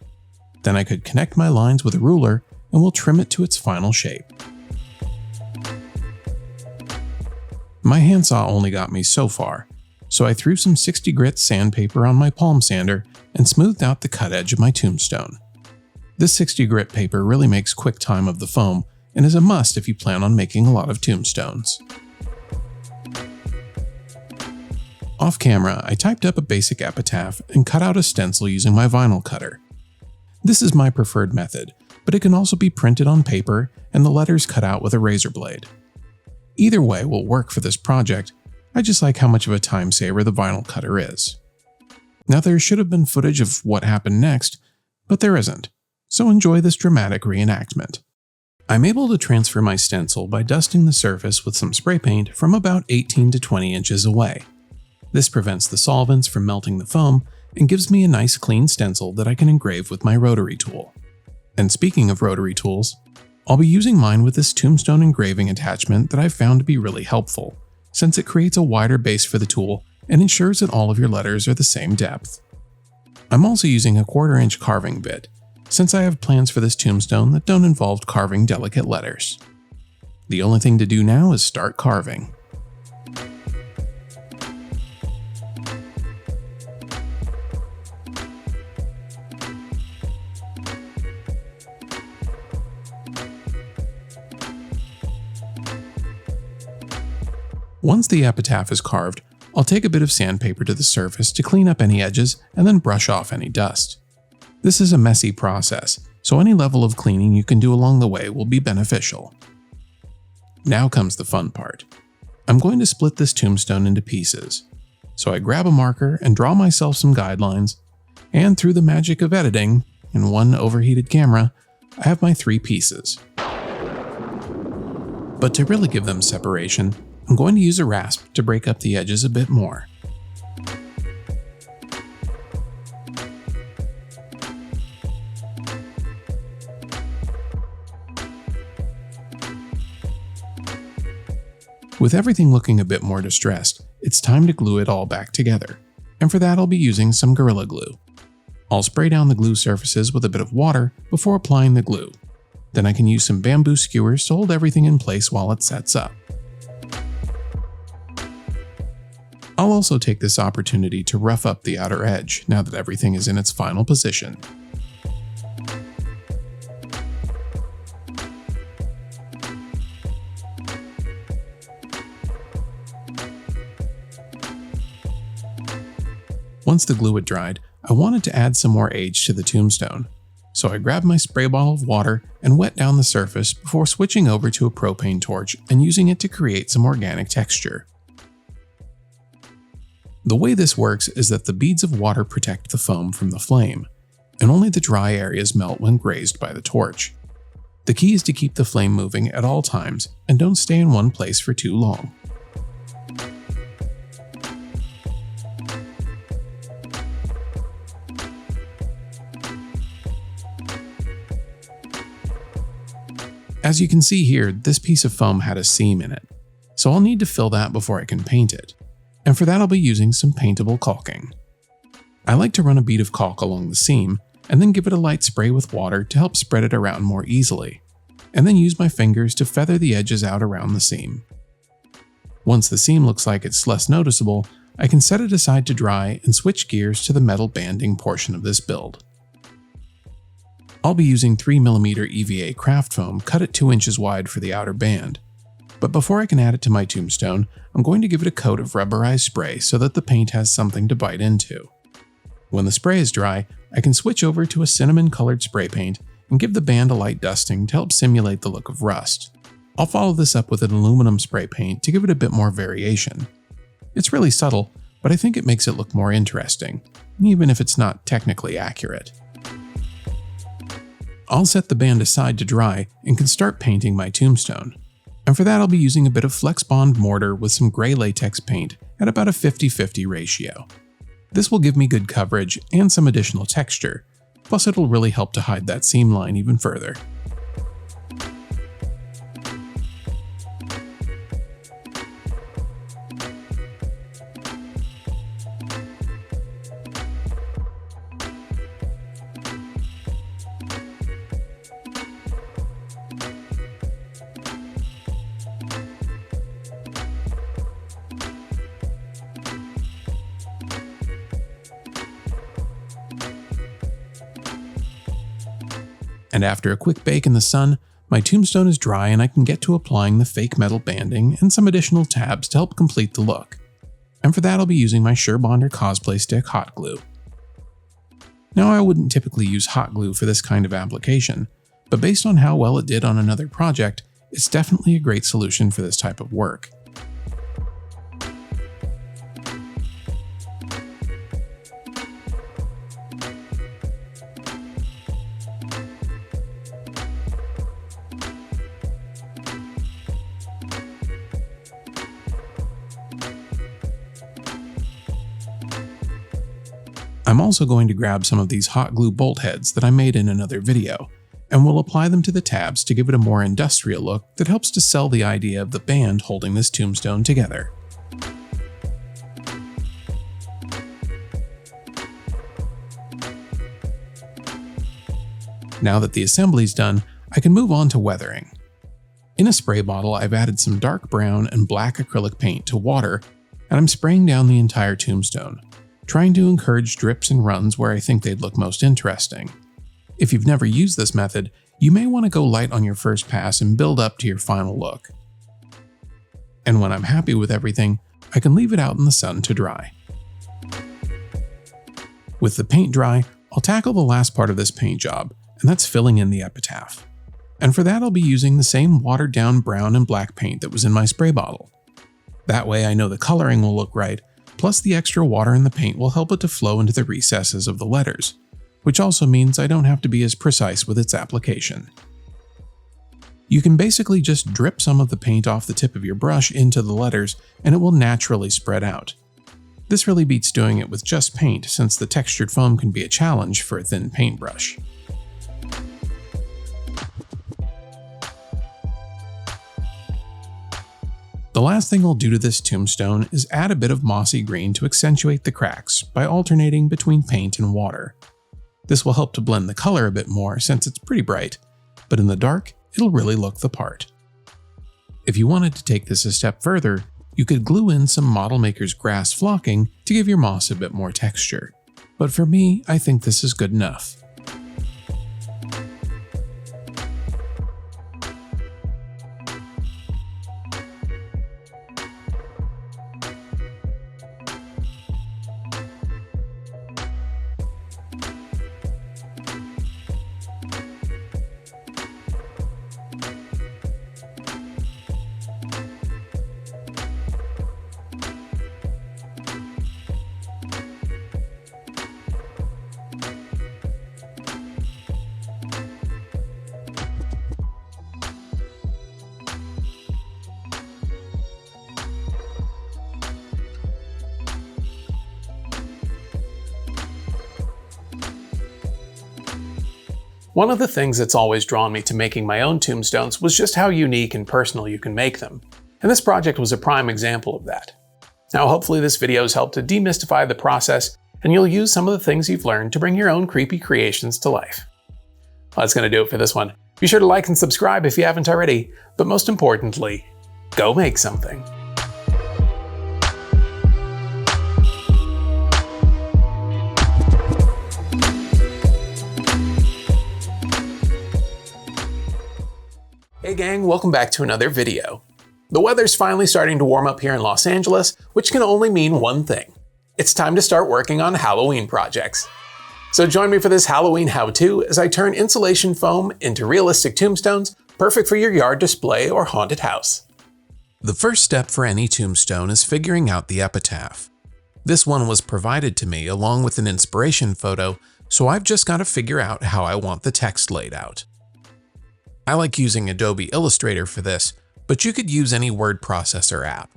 Then I could connect my lines with a ruler and we'll trim it to its final shape. My handsaw only got me so far, so I threw some 60 grit sandpaper on my palm sander and smoothed out the cut edge of my tombstone. This 60 grit paper really makes quick time of the foam and is a must if you plan on making a lot of tombstones. Off camera, I typed up a basic epitaph and cut out a stencil using my vinyl cutter. This is my preferred method, but it can also be printed on paper and the letters cut out with a razor blade. Either way will work for this project. I just like how much of a time saver the vinyl cutter is. Now there should have been footage of what happened next, but there isn't, so enjoy this dramatic reenactment. I'm able to transfer my stencil by dusting the surface with some spray paint from about 18 to 20 inches away. This prevents the solvents from melting the foam and gives me a nice clean stencil that I can engrave with my rotary tool. And speaking of rotary tools, I'll be using mine with this tombstone engraving attachment that I've found to be really helpful, since it creates a wider base for the tool and ensures that all of your letters are the same depth. I'm also using a 1/4 inch carving bit, since I have plans for this tombstone that don't involve carving delicate letters. The only thing to do now is start carving. Once the epitaph is carved, I'll take a bit of sandpaper to the surface to clean up any edges and then brush off any dust. This is a messy process, so any level of cleaning you can do along the way will be beneficial. Now comes the fun part. I'm going to split this tombstone into pieces. So I grab a marker and draw myself some guidelines, and through the magic of editing, in one overheated camera, I have my 3 pieces. But to really give them separation, I'm going to use a rasp to break up the edges a bit more. With everything looking a bit more distressed, it's time to glue it all back together, and for that I'll be using some Gorilla Glue. I'll spray down the glue surfaces with a bit of water before applying the glue. Then I can use some bamboo skewers to hold everything in place while it sets up. I'll also take this opportunity to rough up the outer edge now that everything is in its final position. Once the glue had dried, I wanted to add some more age to the tombstone, so So I grab my spray bottle of water and wet down the surface before switching over to a propane torch and using it to create some organic texture. The way this works is that the beads of water protect the foam from the flame, and only the dry areas melt when grazed by the torch. The key is to keep the flame moving at all times and don't stay in one place for too long. As you can see here, this piece of foam had a seam in it, so I'll need to fill that before I can paint it, and for that I'll be using some paintable caulking. I like to run a bead of caulk along the seam, and then give it a light spray with water to help spread it around more easily, and then use my fingers to feather the edges out around the seam. Once the seam looks like it's less noticeable, I can set it aside to dry and switch gears to the metal banding portion of this build. I'll be using 3mm EVA craft foam cut at 2 inches wide for the outer band, but before I can add it to my tombstone, I'm going to give it a coat of rubberized spray so that the paint has something to bite into. When the spray is dry, I can switch over to a cinnamon-colored spray paint and give the band a light dusting to help simulate the look of rust. I'll follow this up with an aluminum spray paint to give it a bit more variation. It's really subtle, but I think it makes it look more interesting, even if it's not technically accurate. I'll set the band aside to dry and can start painting my tombstone. And for that I'll be using a bit of Flex Bond mortar with some gray latex paint at about a 50-50 ratio. This will give me good coverage and some additional texture, plus it'll really help to hide that seam line even further. And after a quick bake in the sun, my tombstone is dry and I can get to applying the fake metal banding and some additional tabs to help complete the look. And for that I'll be using my Surebonder Cosplay Stick hot glue. Now I wouldn't typically use hot glue for this kind of application, but based on how well it did on another project, it's definitely a great solution for this type of work. I'm also going to grab some of these hot glue bolt heads that I made in another video, and we'll apply them to the tabs to give it a more industrial look that helps to sell the idea of the band holding this tombstone together. Now that the assembly's done, I can move on to weathering. In a spray bottle, I've added some dark brown and black acrylic paint to water, and I'm spraying down the entire tombstone, trying to encourage drips and runs where I think they'd look most interesting. If you've never used this method, you may want to go light on your first pass and build up to your final look. And when I'm happy with everything, I can leave it out in the sun to dry. With the paint dry, I'll tackle the last part of this paint job, and that's filling in the epitaph. And for that I'll be using the same watered down brown and black paint that was in my spray bottle. That way I know the coloring will look right, plus the extra water in the paint will help it to flow into the recesses of the letters, which also means I don't have to be as precise with its application. You can basically just drip some of the paint off the tip of your brush into the letters and it will naturally spread out. This really beats doing it with just paint since the textured foam can be a challenge for a thin paintbrush. The last thing I'll do to this tombstone is add a bit of mossy green to accentuate the cracks by alternating between paint and water. This will help to blend the color a bit more since it's pretty bright, but in the dark, it'll really look the part. If you wanted to take this a step further, you could glue in some Model Maker's grass flocking to give your moss a bit more texture. But for me, I think this is good enough. One of the things that's always drawn me to making my own tombstones was just how unique and personal you can make them, and this project was a prime example of that. Now hopefully this video has helped to demystify the process, and you'll use some of the things you've learned to bring your own creepy creations to life. Well, that's going to do it for this one. Be sure to like and subscribe if you haven't already, but most importantly, go make something. Hey gang, welcome back to another video. The weather's finally starting to warm up here in Los Angeles, which can only mean one thing. It's time to start working on Halloween projects. So join me for this Halloween how-to as I turn insulation foam into realistic tombstones, perfect for your yard display or haunted house. The first step for any tombstone is figuring out the epitaph. This one was provided to me along with an inspiration photo, so I've just got to figure out how I want the text laid out. I like using Adobe Illustrator for this, but you could use any word processor app.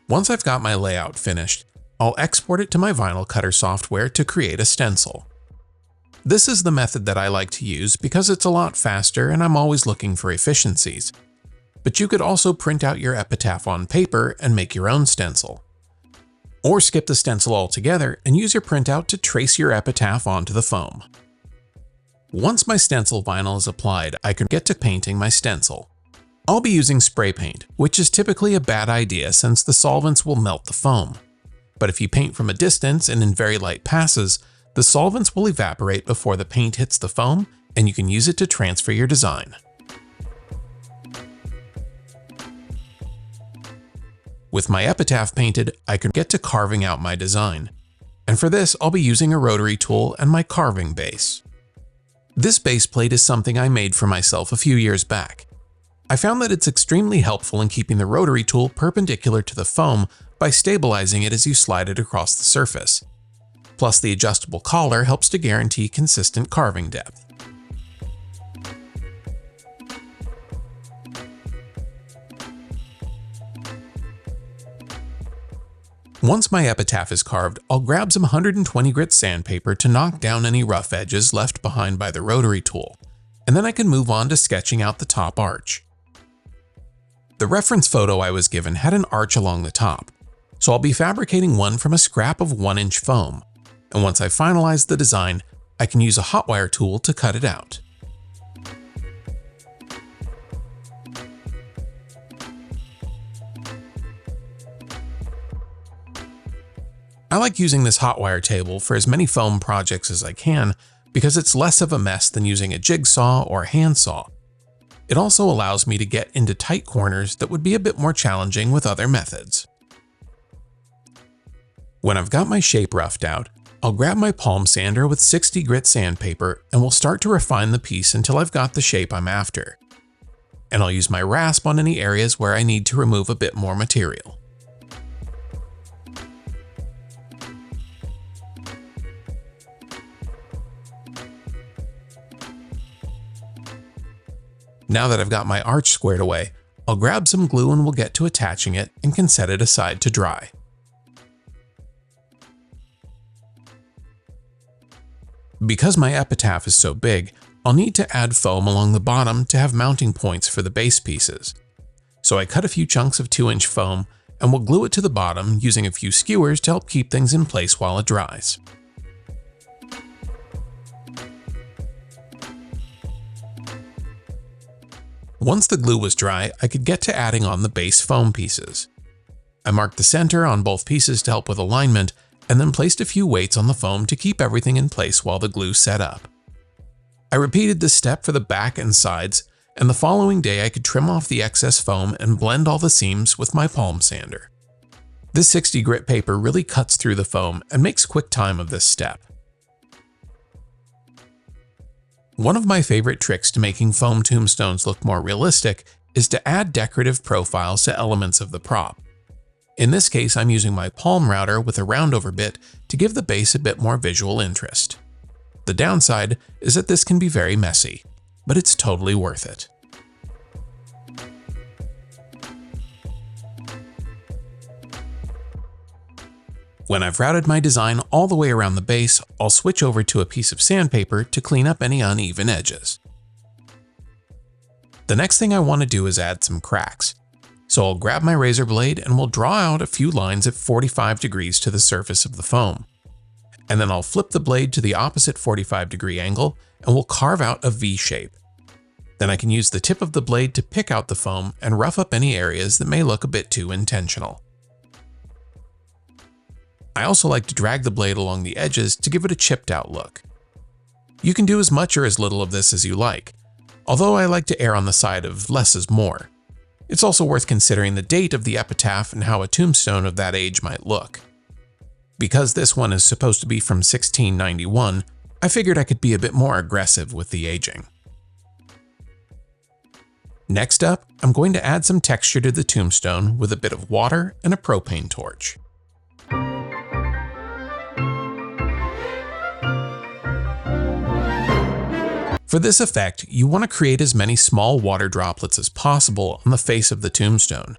Once I've got my layout finished, I'll export it to my vinyl cutter software to create a stencil. This is the method that I like to use because it's a lot faster and I'm always looking for efficiencies. But you could also print out your epitaph on paper and make your own stencil. Or skip the stencil altogether and use your printout to trace your epitaph onto the foam. Once my stencil vinyl is applied, I can get to painting my stencil. I'll be using spray paint, which is typically a bad idea since the solvents will melt the foam. But if you paint from a distance and in very light passes, the solvents will evaporate before the paint hits the foam, and you can use it to transfer your design. With my epitaph painted, I can get to carving out my design. And for this, I'll be using a rotary tool and my carving base. This base plate is something I made for myself a few years back. I found that it's extremely helpful in keeping the rotary tool perpendicular to the foam by stabilizing it as you slide it across the surface. Plus, the adjustable collar helps to guarantee consistent carving depth. Once my epitaph is carved, I'll grab some 120 grit sandpaper to knock down any rough edges left behind by the rotary tool, and then I can move on to sketching out the top arch. The reference photo I was given had an arch along the top, so I'll be fabricating one from a scrap of 1-inch foam, and once I finalize the design, I can use a hot wire tool to cut it out. I like using this hot wire table for as many foam projects as I can because it's less of a mess than using a jigsaw or a handsaw. It also allows me to get into tight corners that would be a bit more challenging with other methods. When I've got my shape roughed out, I'll grab my palm sander with 60 grit sandpaper and we'll start to refine the piece until I've got the shape I'm after. And I'll use my rasp on any areas where I need to remove a bit more material. Now that I've got my arch squared away, I'll grab some glue and we'll get to attaching it and can set it aside to dry. Because my epitaph is so big, I'll need to add foam along the bottom to have mounting points for the base pieces. So I cut a few chunks of 2-inch foam and we'll glue it to the bottom using a few skewers to help keep things in place while it dries. Once the glue was dry, I could get to adding on the base foam pieces. I marked the center on both pieces to help with alignment, and then placed a few weights on the foam to keep everything in place while the glue set up. I repeated this step for the back and sides, and the following day I could trim off the excess foam and blend all the seams with my palm sander. This 60 grit paper really cuts through the foam and makes quick time of this step. One of my favorite tricks to making foam tombstones look more realistic is to add decorative profiles to elements of the prop. In this case, I'm using my palm router with a roundover bit to give the base a bit more visual interest. The downside is that this can be very messy, but it's totally worth it. When I've routed my design all the way around the base, I'll switch over to a piece of sandpaper to clean up any uneven edges. The next thing I want to do is add some cracks. So I'll grab my razor blade and we'll draw out a few lines at 45 degrees to the surface of the foam. And then I'll flip the blade to the opposite 45-degree angle and we'll carve out a V shape. Then I can use the tip of the blade to pick out the foam and rough up any areas that may look a bit too intentional. I also like to drag the blade along the edges to give it a chipped out look. You can do as much or as little of this as you like, although I like to err on the side of less is more. It's also worth considering the date of the epitaph and how a tombstone of that age might look. Because this one is supposed to be from 1691, I figured I could be a bit more aggressive with the aging. Next up, I'm going to add some texture to the tombstone with a bit of water and a propane torch. For this effect, you want to create as many small water droplets as possible on the face of the tombstone.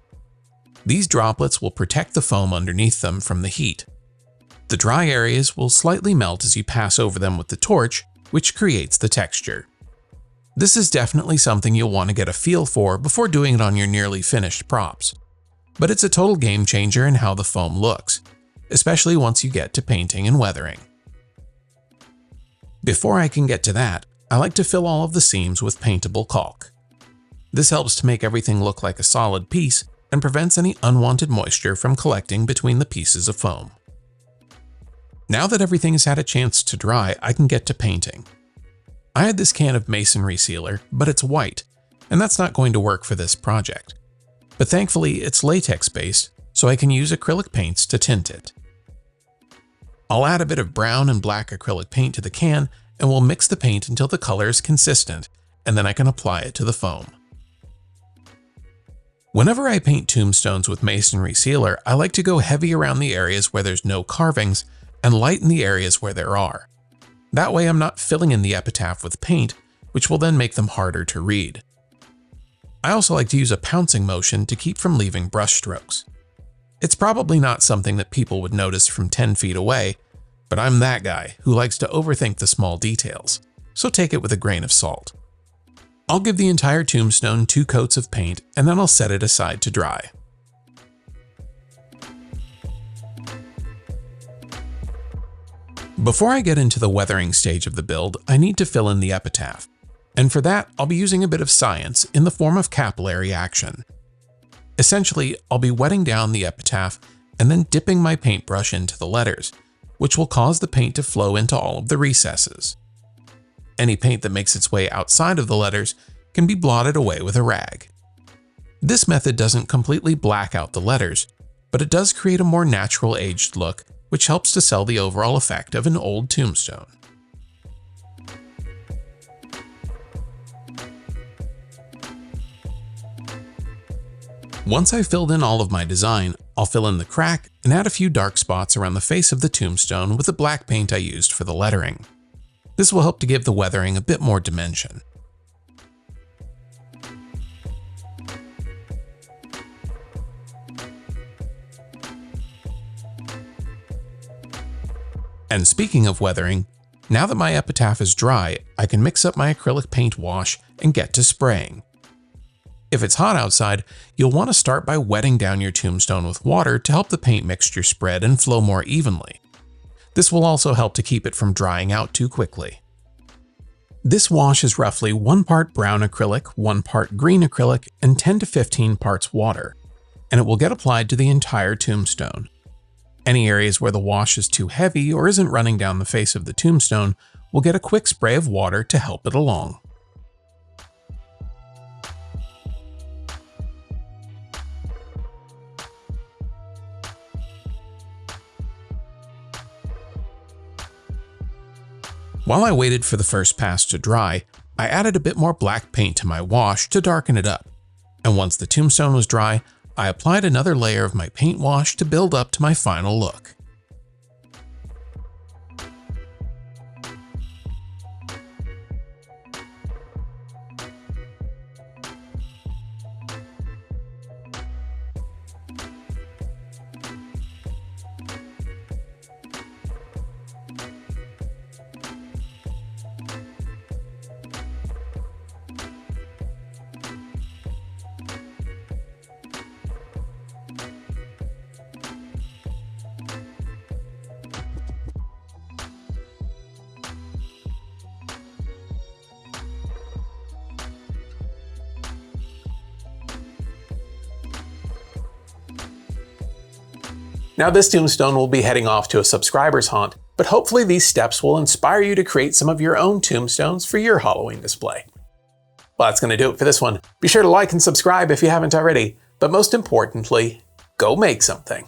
These droplets will protect the foam underneath them from the heat. The dry areas will slightly melt as you pass over them with the torch, which creates the texture. This is definitely something you'll want to get a feel for before doing it on your nearly finished props. But it's a total game changer in how the foam looks, especially once you get to painting and weathering. Before I can get to that, I like to fill all of the seams with paintable caulk. This helps to make everything look like a solid piece and prevents any unwanted moisture from collecting between the pieces of foam. Now that everything has had a chance to dry, I can get to painting. I had this can of masonry sealer, but it's white, and that's not going to work for this project. But thankfully, it's latex-based, so I can use acrylic paints to tint it. I'll add a bit of brown and black acrylic paint to the can, and we'll mix the paint until the color is consistent, and then I can apply it to the foam. Whenever I paint tombstones with masonry sealer, I like to go heavy around the areas where there's no carvings and light in the areas where there are. That way I'm not filling in the epitaph with paint, which will then make them harder to read. I also like to use a pouncing motion to keep from leaving brush strokes. It's probably not something that people would notice from 10 feet away, but I'm that guy who likes to overthink the small details, so take it with a grain of salt. I'll give the entire tombstone 2 coats of paint and then I'll set it aside to dry. Before I get into the weathering stage of the build, I need to fill in the epitaph, and for that I'll be using a bit of science in the form of capillary action. Essentially, I'll be wetting down the epitaph and then dipping my paintbrush into the letters, which will cause the paint to flow into all of the recesses. Any paint that makes its way outside of the letters can be blotted away with a rag. This method doesn't completely black out the letters, but it does create a more natural aged look, which helps to sell the overall effect of an old tombstone. Once I've filled in all of my design, I'll fill in the crack and add a few dark spots around the face of the tombstone with the black paint I used for the lettering. This will help to give the weathering a bit more dimension. And speaking of weathering, now that my epitaph is dry, I can mix up my acrylic paint wash and get to spraying. If it's hot outside, you'll want to start by wetting down your tombstone with water to help the paint mixture spread and flow more evenly. This will also help to keep it from drying out too quickly. This wash is roughly 1 part brown acrylic, 1 part green acrylic, and 10 to 15 parts water, and it will get applied to the entire tombstone. Any areas where the wash is too heavy or isn't running down the face of the tombstone will get a quick spray of water to help it along. While I waited for the first pass to dry, I added a bit more black paint to my wash to darken it up, and once the tombstone was dry, I applied another layer of my paint wash to build up to my final look. Now this tombstone will be heading off to a subscriber's haunt, but hopefully these steps will inspire you to create some of your own tombstones for your Halloween display. Well, that's going to do it for this one. Be sure to like and subscribe if you haven't already, but most importantly, go make something.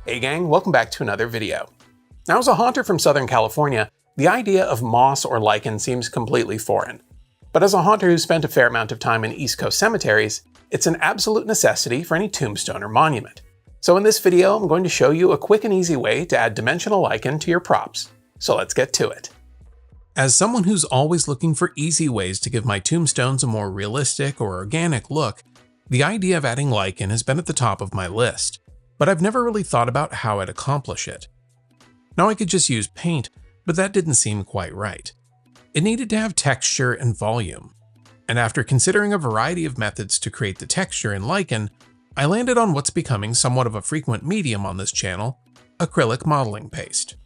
Hey gang, welcome back to another video. Now as a haunter from Southern California, the idea of moss or lichen seems completely foreign. But as a haunter who spent a fair amount of time in East Coast cemeteries, it's an absolute necessity for any tombstone or monument. So in this video, I'm going to show you a quick and easy way to add dimensional lichen to your props. So let's get to it. As someone who's always looking for easy ways to give my tombstones a more realistic or organic look, the idea of adding lichen has been at the top of my list. But I've never really thought about how I'd accomplish it. Now I could just use paint, but that didn't seem quite right. It needed to have texture and volume. And after considering a variety of methods to create the texture in lichen, I landed on what's becoming somewhat of a frequent medium on this channel, acrylic modeling paste.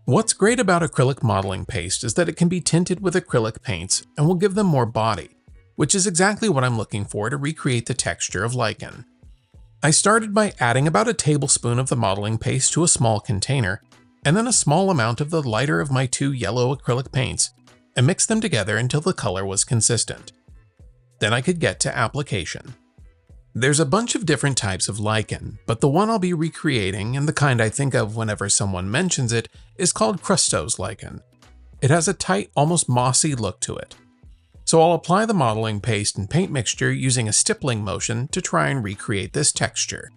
What's great about acrylic modeling paste is that it can be tinted with acrylic paints and will give them more body, which is exactly what I'm looking for to recreate the texture of lichen. I started by adding about a tablespoon of the modeling paste to a small container, and then a small amount of the lighter of my two yellow acrylic paints, and mixed them together until the color was consistent. Then I could get to application. There's a bunch of different types of lichen, but the one I'll be recreating, and the kind I think of whenever someone mentions it, is called crustose lichen. It has a tight, almost mossy look to it. So I'll apply the modeling paste and paint mixture using a stippling motion to try and recreate this texture.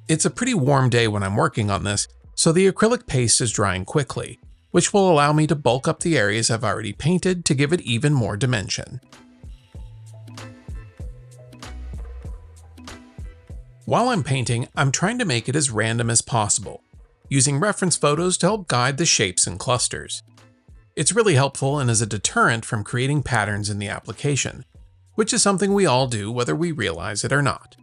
It's a pretty warm day when I'm working on this, so the acrylic paste is drying quickly, which will allow me to bulk up the areas I've already painted to give it even more dimension. While I'm painting, I'm trying to make it as random as possible, using reference photos to help guide the shapes and clusters. It's really helpful and is a deterrent from creating patterns in the application, which is something we all do whether we realize it or not.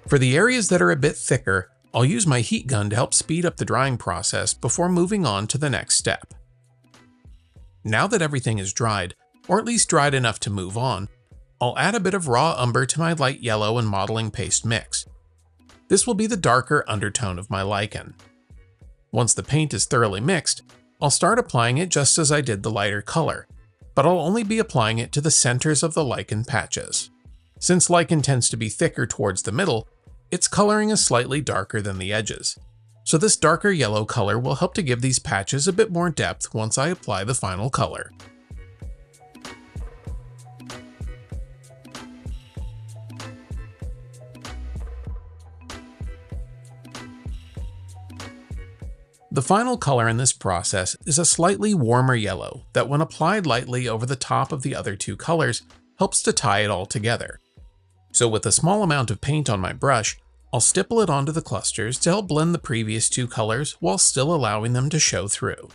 For the areas that are a bit thicker, I'll use my heat gun to help speed up the drying process before moving on to the next step. Now that everything is dried, or at least dried enough to move on, I'll add a bit of raw umber to my light yellow and modeling paste mix. This will be the darker undertone of my lichen. Once the paint is thoroughly mixed, I'll start applying it just as I did the lighter color, but I'll only be applying it to the centers of the lichen patches. Since lichen tends to be thicker towards the middle, its coloring is slightly darker than the edges, so this darker yellow color will help to give these patches a bit more depth once I apply the final color. The final color in this process is a slightly warmer yellow that, when applied lightly over the top of the other two colors, helps to tie it all together. So with a small amount of paint on my brush, I'll stipple it onto the clusters to help blend the previous two colors while still allowing them to show through.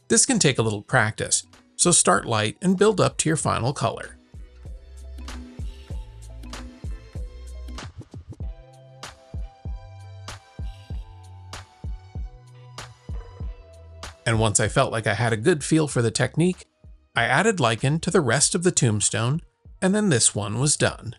This can take a little practice, so start light and build up to your final color. And once I felt like I had a good feel for the technique, I added lichen to the rest of the tombstone, and then this one was done.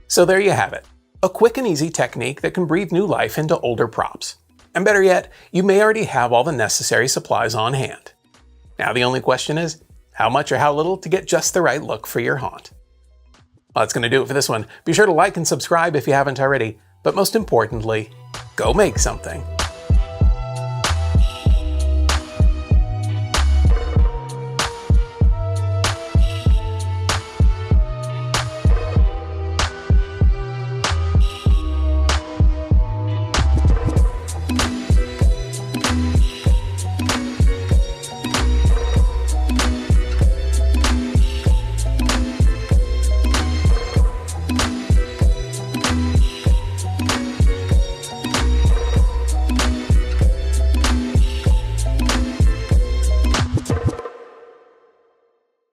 So there you have it. A quick and easy technique that can breathe new life into older props. And better yet, you may already have all the necessary supplies on hand. Now the only question is, how much or how little to get just the right look for your haunt? Well, that's going to do it for this one. Be sure to like and subscribe if you haven't already, but most importantly, go make something.